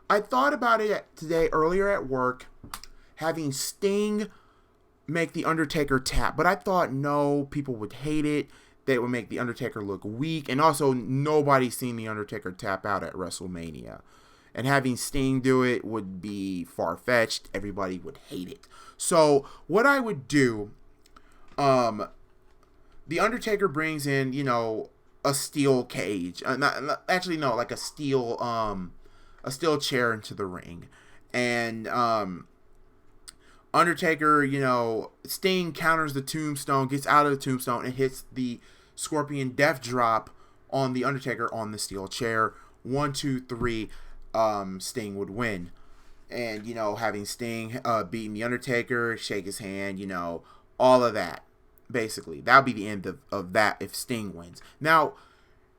I thought about it today earlier at work, having Sting make the Undertaker tap, but I thought no, people would hate it. That would make the Undertaker look weak, and also nobody's seen the Undertaker tap out at WrestleMania. And having Sting do it would be far-fetched. Everybody would hate it. So what I would do, the Undertaker brings in, a steel cage. Like a steel chair into the ring. And Undertaker, Sting counters the tombstone, gets out of the tombstone, and hits the Scorpion Death Drop on the Undertaker on the steel chair. 1, 2, 3, Sting would win. And, having Sting beating the Undertaker, shake his hand, all of that. Basically, that would be the end of that if Sting wins. Now,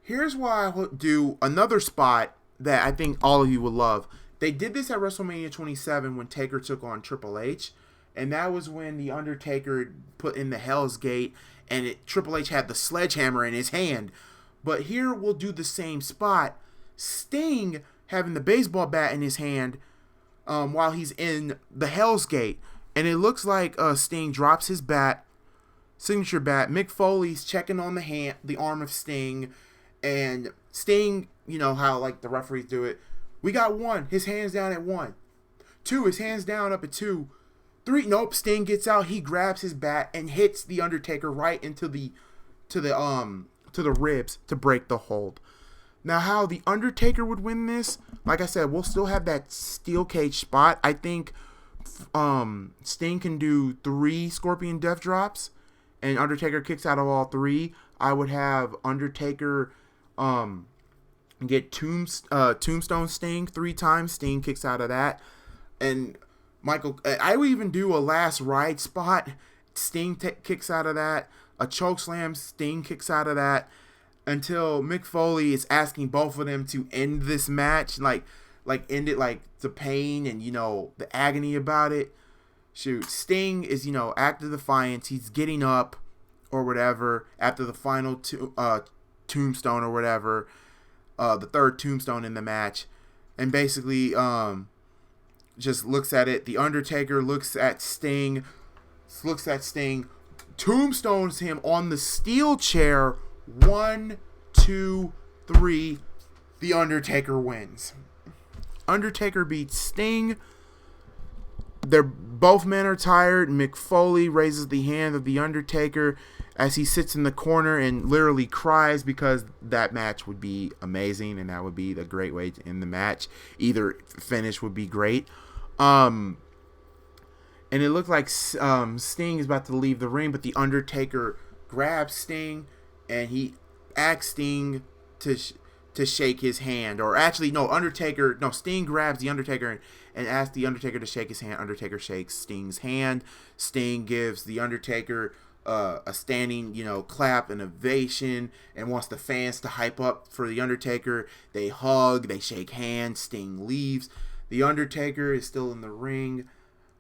here's why I would do another spot that I think all of you would love. They did this at WrestleMania 27 when Taker took on Triple H. And that was when the Undertaker put in the Hell's Gate and Triple H had the sledgehammer in his hand. But here we'll do the same spot. Sting having the baseball bat in his hand while he's in the Hell's Gate. And it looks like Sting drops his bat, signature bat. Mick Foley's checking on the arm of Sting. And Sting, how like the referees do it. We got 1. His hands down at 1. 2. His hands down up at 2. 3. Nope. Sting gets out. He grabs his bat and hits the Undertaker right into the ribs to break the hold. Now, how the Undertaker would win this? Like I said, we'll still have that steel cage spot. I think Sting can do 3 Scorpion Death Drops, and Undertaker kicks out of all 3, I would have Undertaker get Tombstone Sting 3 times. Sting kicks out of that, and I would even do a last ride spot. Sting kicks out of that. A chokeslam. Sting kicks out of that. Until Mick Foley is asking both of them to end this match, like end it, like the pain and the agony about it. Shoot, Sting is act of defiance. He's getting up or whatever after the final tombstone or whatever, the 3rd tombstone in the match, and basically just looks at it. The Undertaker looks at Sting, tombstones him on the steel chair. 1, 2, 3. The Undertaker wins. Undertaker beats Sting. Both men are tired. Mick Foley raises the hand of the Undertaker as he sits in the corner and literally cries, because that match would be amazing and that would be the great way to end the match. Either finish would be great. And it looked like Sting is about to leave the ring, but the Undertaker grabs Sting and he asks Sting to shake his hand. Or actually, Sting grabs the Undertaker and asks the Undertaker to shake his hand. Undertaker shakes Sting's hand. Sting gives the Undertaker a standing, clap and ovation, and wants the fans to hype up for the Undertaker. They hug, they shake hands. Sting leaves. The Undertaker is still in the ring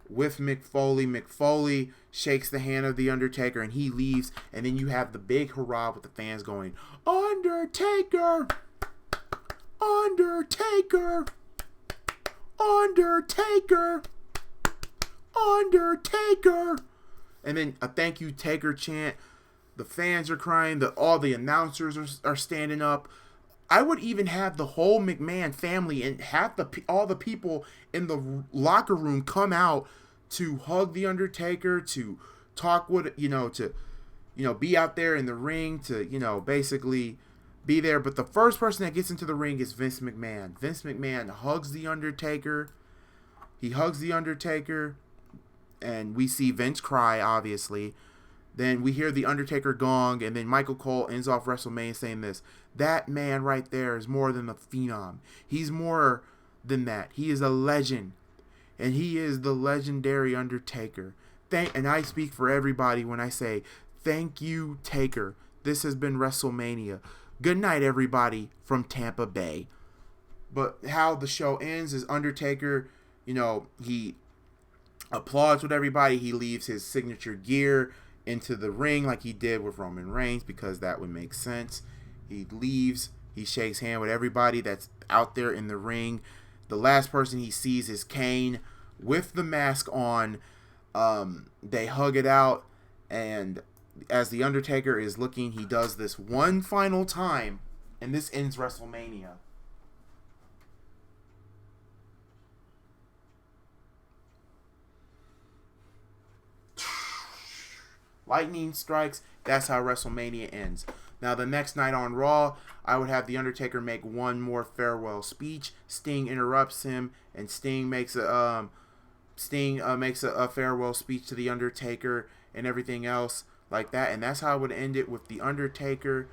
with Mick Foley. Mick Foley shakes the hand of the Undertaker and he leaves, and then you have the big hurrah with the fans going, Undertaker! Undertaker! Undertaker! Undertaker! And then a thank you Taker chant. The fans are crying. All the announcers are standing up. I would even have the whole McMahon family and all the people in the locker room come out to hug the Undertaker, to talk with, be out there in the ring, to, basically be there. But the first person that gets into the ring is Vince McMahon. Vince McMahon hugs the Undertaker. He hugs the Undertaker, and we see Vince cry, obviously. Then we hear the Undertaker gong, and then Michael Cole ends off WrestleMania saying this: that man right there is more than a phenom. He's more than that. He is a legend. And he is the legendary Undertaker. And I speak for everybody when I say, thank you, Taker. This has been WrestleMania. Good night, everybody, from Tampa Bay. But how the show ends is Undertaker, he applauds with everybody. He leaves his signature gear into the ring like he did with Roman Reigns, because that would make sense. He leaves. He shakes hands with everybody that's out there in the ring. The last person he sees is Kane with the mask on. They hug it out, and as the Undertaker is looking, he does this one final time, and this ends WrestleMania. Lightning strikes. That's how WrestleMania ends. Now, the next night on Raw, I would have The Undertaker make one more farewell speech. Sting interrupts him, and Sting makes a farewell speech to The Undertaker and everything else like that. And that's how I would end it, with The Undertaker.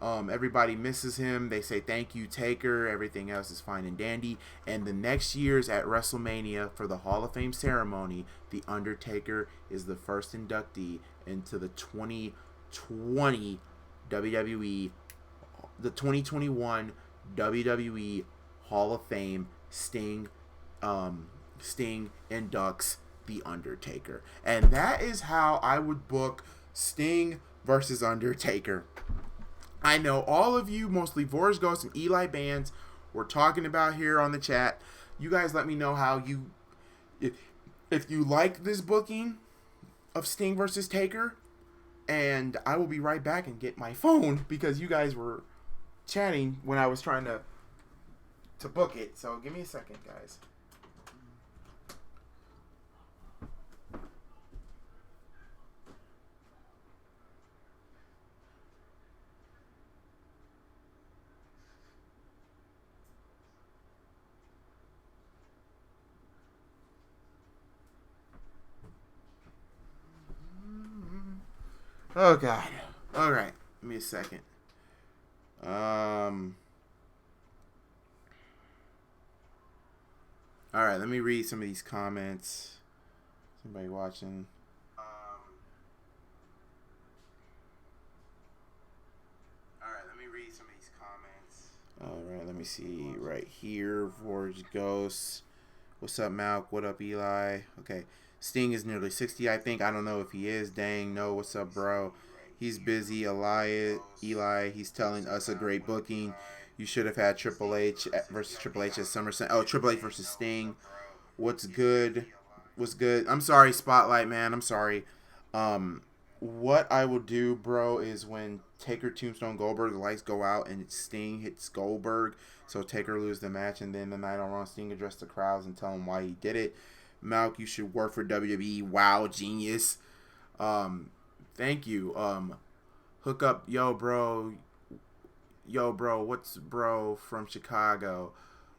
Everybody misses him. They say, thank you, Taker. Everything else is fine and dandy. And the next year's at WrestleMania for the Hall of Fame ceremony, The Undertaker is the first inductee into the 2020 WWE, the 2021 WWE Hall of Fame. Sting inducts The Undertaker. And that is how I would book Sting versus Undertaker. I know all of you, mostly Vor's Ghost and Eli Bands, were talking about here on the chat. You guys let me know how if you like this booking of Sting versus Taker. And I will be right back and get my phone, because you guys were chatting when I was trying to book it. So give me a second, guys. Oh God. All right. Give me a second. Um. All right. Let me read some of these comments. Somebody watching. All right. Let me read some of these comments. All right. Let me see. Right here. Forge Ghost. What's up, Malk? What up, Eli? Okay. Sting is nearly 60, I think. I don't know if he is. Dang, no. What's up, bro? He's busy. Eli, he's telling us a great booking. You should have had Triple H versus Triple H at SummerSlam. Oh, Triple H versus Sting. What's good? What's good? I'm sorry, Spotlight, man. I'm sorry. Um, what I will do, bro, is when Taker, Tombstone, Goldberg, the lights go out and Sting hits Goldberg, so Taker lose the match, and then the night on Raw, Sting address the crowds and tell them why he did it. Malk, you should work for WWE. Wow, genius. Thank you. Hook up, yo, bro. Yo, bro. What's bro from Chicago?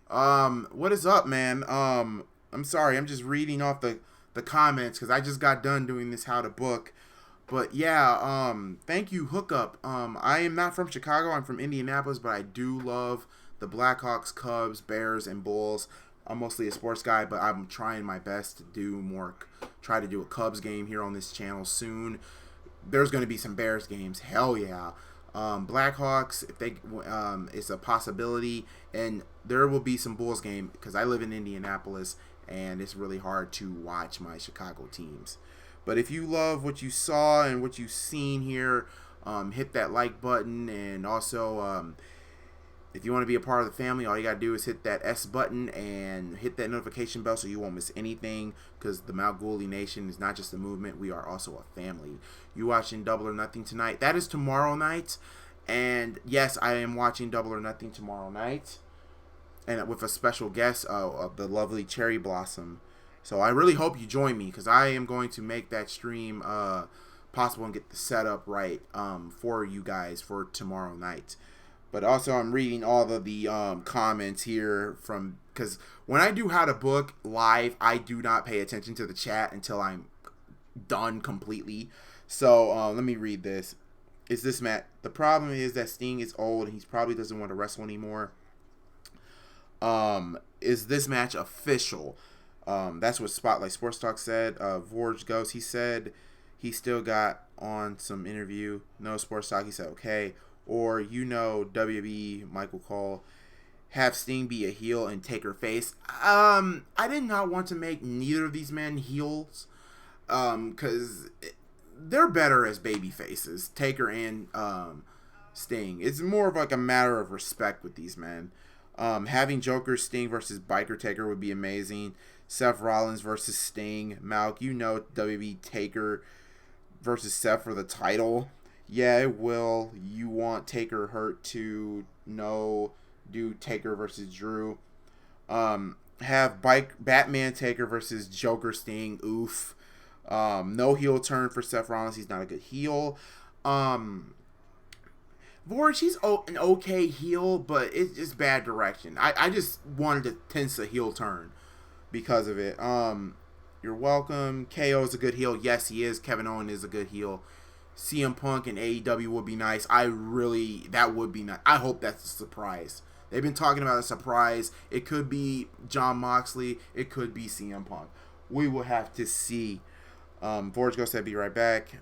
What is up, man? I'm sorry. I'm just reading off the comments because I just got done doing this how to book. But yeah, thank you, Hookup. I am not from Chicago. I'm from Indianapolis, but I do love the Blackhawks, Cubs, Bears, and Bulls. I'm mostly a sports guy, but I'm trying my best to do more. Try to do a Cubs game here on this channel soon. There's going to be some Bears games. Hell yeah. Blackhawks, if they, it's a possibility, and there will be some Bulls game because I live in Indianapolis, and it's really hard to watch my Chicago teams. But if you love what you saw and what you've seen here, hit that like button, and also if you want to be a part of the family, all you got to do is hit that S button and hit that notification bell so you won't miss anything, because the Mount Gooley Nation is not just a movement. We are also a family. You watching Double or Nothing tonight? That is tomorrow night. And yes, I am watching Double or Nothing tomorrow night. And with a special guest of the lovely Cherry Blossom. So I really hope you join me, because I am going to make that stream possible and get the setup right for you guys for tomorrow night. But also, I'm reading all of the comments here from, because when I do how to book live, I do not pay attention to the chat until I'm done completely. So let me read this. Is this Matt? The problem is that Sting is old and he probably doesn't want to wrestle anymore. Is this match official? That's what Spotlight Sports Talk said. Vorge Ghost, he said he still got on some interview. No Sports Talk, he said okay. Or, WWE, Michael Cole, have Sting be a heel and Taker face. I did not want to make neither of these men heels, because they're better as baby faces, Taker and Sting. It's more of like a matter of respect with these men. Having Joker Sting versus Biker Taker would be amazing. Seth Rollins versus Sting. Malk, WWE Taker versus Seth for the title. Yeah, it will. You want Taker hurt to do Taker versus Drew. Have Batman Taker versus Joker Sting. Oof. No heel turn for Seth Rollins. He's not a good heel. Vorge, he's an okay heel, but it's just bad direction. I just wanted to tense a heel turn because of it. You're welcome. KO is a good heel. Yes, he is. Kevin Owens is a good heel. CM Punk and AEW would be nice. That would be nice. I hope that's a surprise. They've been talking about a surprise. It could be Jon Moxley. It could be CM Punk. We will have to see. Forge Ghost said, be right back.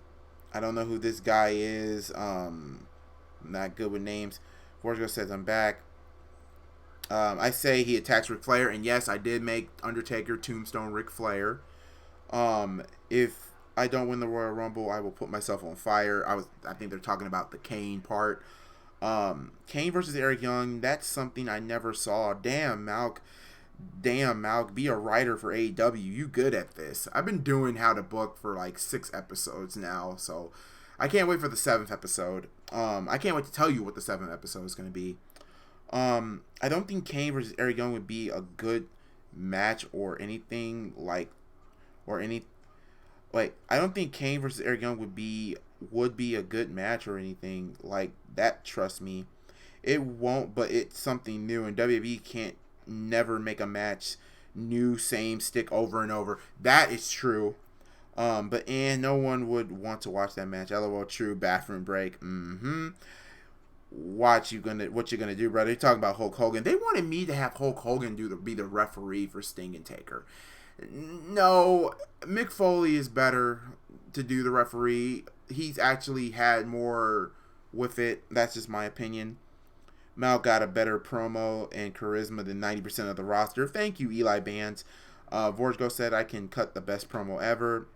I don't know who this guy is. I'm not good with names. Forge Ghost says, I'm back. I say he attacks Ric Flair. And yes, I did make Undertaker, Tombstone, Ric Flair. If I don't win the Royal Rumble, I will put myself on fire. I think they're talking about the Kane part. Kane versus Eric Young, that's something I never saw. Damn, Malk, be a writer for AEW. You good at this. I've been doing how to book for like 6 episodes now, so I can't wait for the 7th episode. I can't wait to tell you what the 7th episode is going to be. I don't think Kane versus Eric Young would be a good match or anything like, I don't think Kane versus Eric Young would be a good match or anything like that. Trust me, it won't. But it's something new, and WWE can't never make a match new, same, stick over and over. That is true. But no one would want to watch that match. LOL, true. Bathroom break. What you gonna do, brother? You're talking about Hulk Hogan. They wanted me to have Hulk Hogan be the referee for Sting and Taker. No, Mick Foley is better to do the referee. He's actually had more with it. That's just my opinion. Mel got a better promo and charisma than 90% of the roster. Thank you, Eli Bands. Vorgo said I can cut the best promo ever.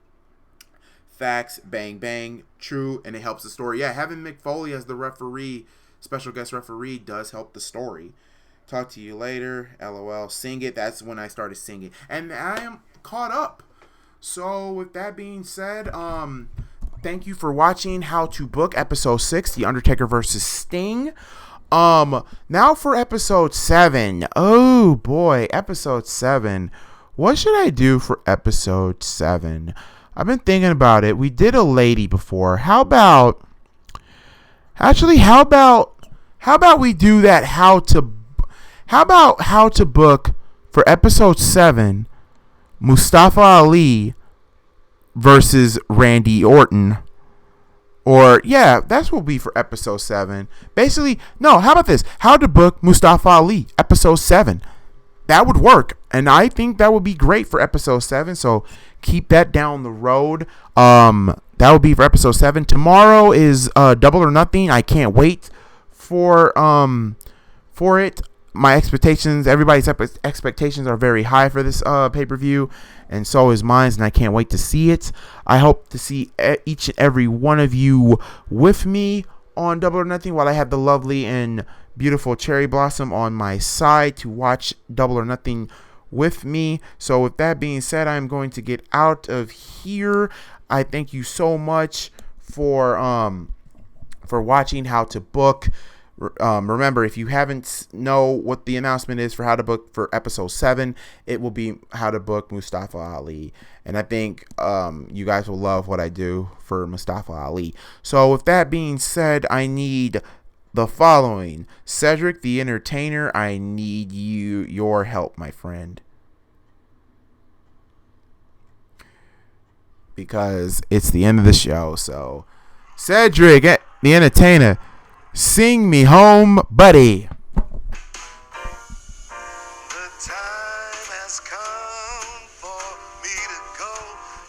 Facts, bang, bang, true, and it helps the story. Yeah, having Mick Foley as the referee, special guest referee, does help the story. Talk to you later. LOL. Sing it. That's when I started singing. And I am caught up. So with that being said, thank you for watching How to Book episode 6, The Undertaker versus Sting. Now for episode 7. Oh boy, episode 7. What should I do for episode 7? I've been thinking about it. We did a lady before. How about we do that how to book for episode 7 Mustafa Ali versus Randy Orton? Or, yeah, that's what will be for episode 7. Basically, no, how about this? How to book Mustafa Ali, episode 7. That would work. And I think that would be great for episode 7. So keep that down the road. That would be for episode 7. Tomorrow is Double or Nothing. I can't wait for it. My expectations, everybody's expectations are very high for this pay-per-view, and so is mine, and I can't wait to see it. I hope to see each and every one of you with me on Double or Nothing while I have the lovely and beautiful Cherry Blossom on my side to watch Double or Nothing with me. So with that being said, I'm going to get out of here. I thank you so much for watching How to Book. Remember, if you haven't know what the announcement is for How to Book for episode 7, it will be How to Book Mustafa Ali. And I think you guys will love what I do for Mustafa Ali. So with that being said, I need the following. Cedric the Entertainer, I need your help, my friend. Because it's the end of the show. So Cedric the Entertainer, sing me home, buddy. The time has come for me to go.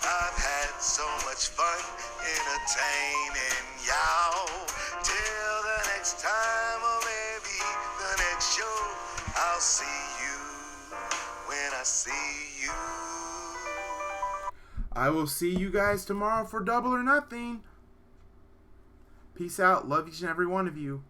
I've had so much fun entertaining y'all. Till the next time, or maybe the next show, I'll see you when I see you. I will see you guys tomorrow for Double or Nothing. Peace out. Love each and every one of you.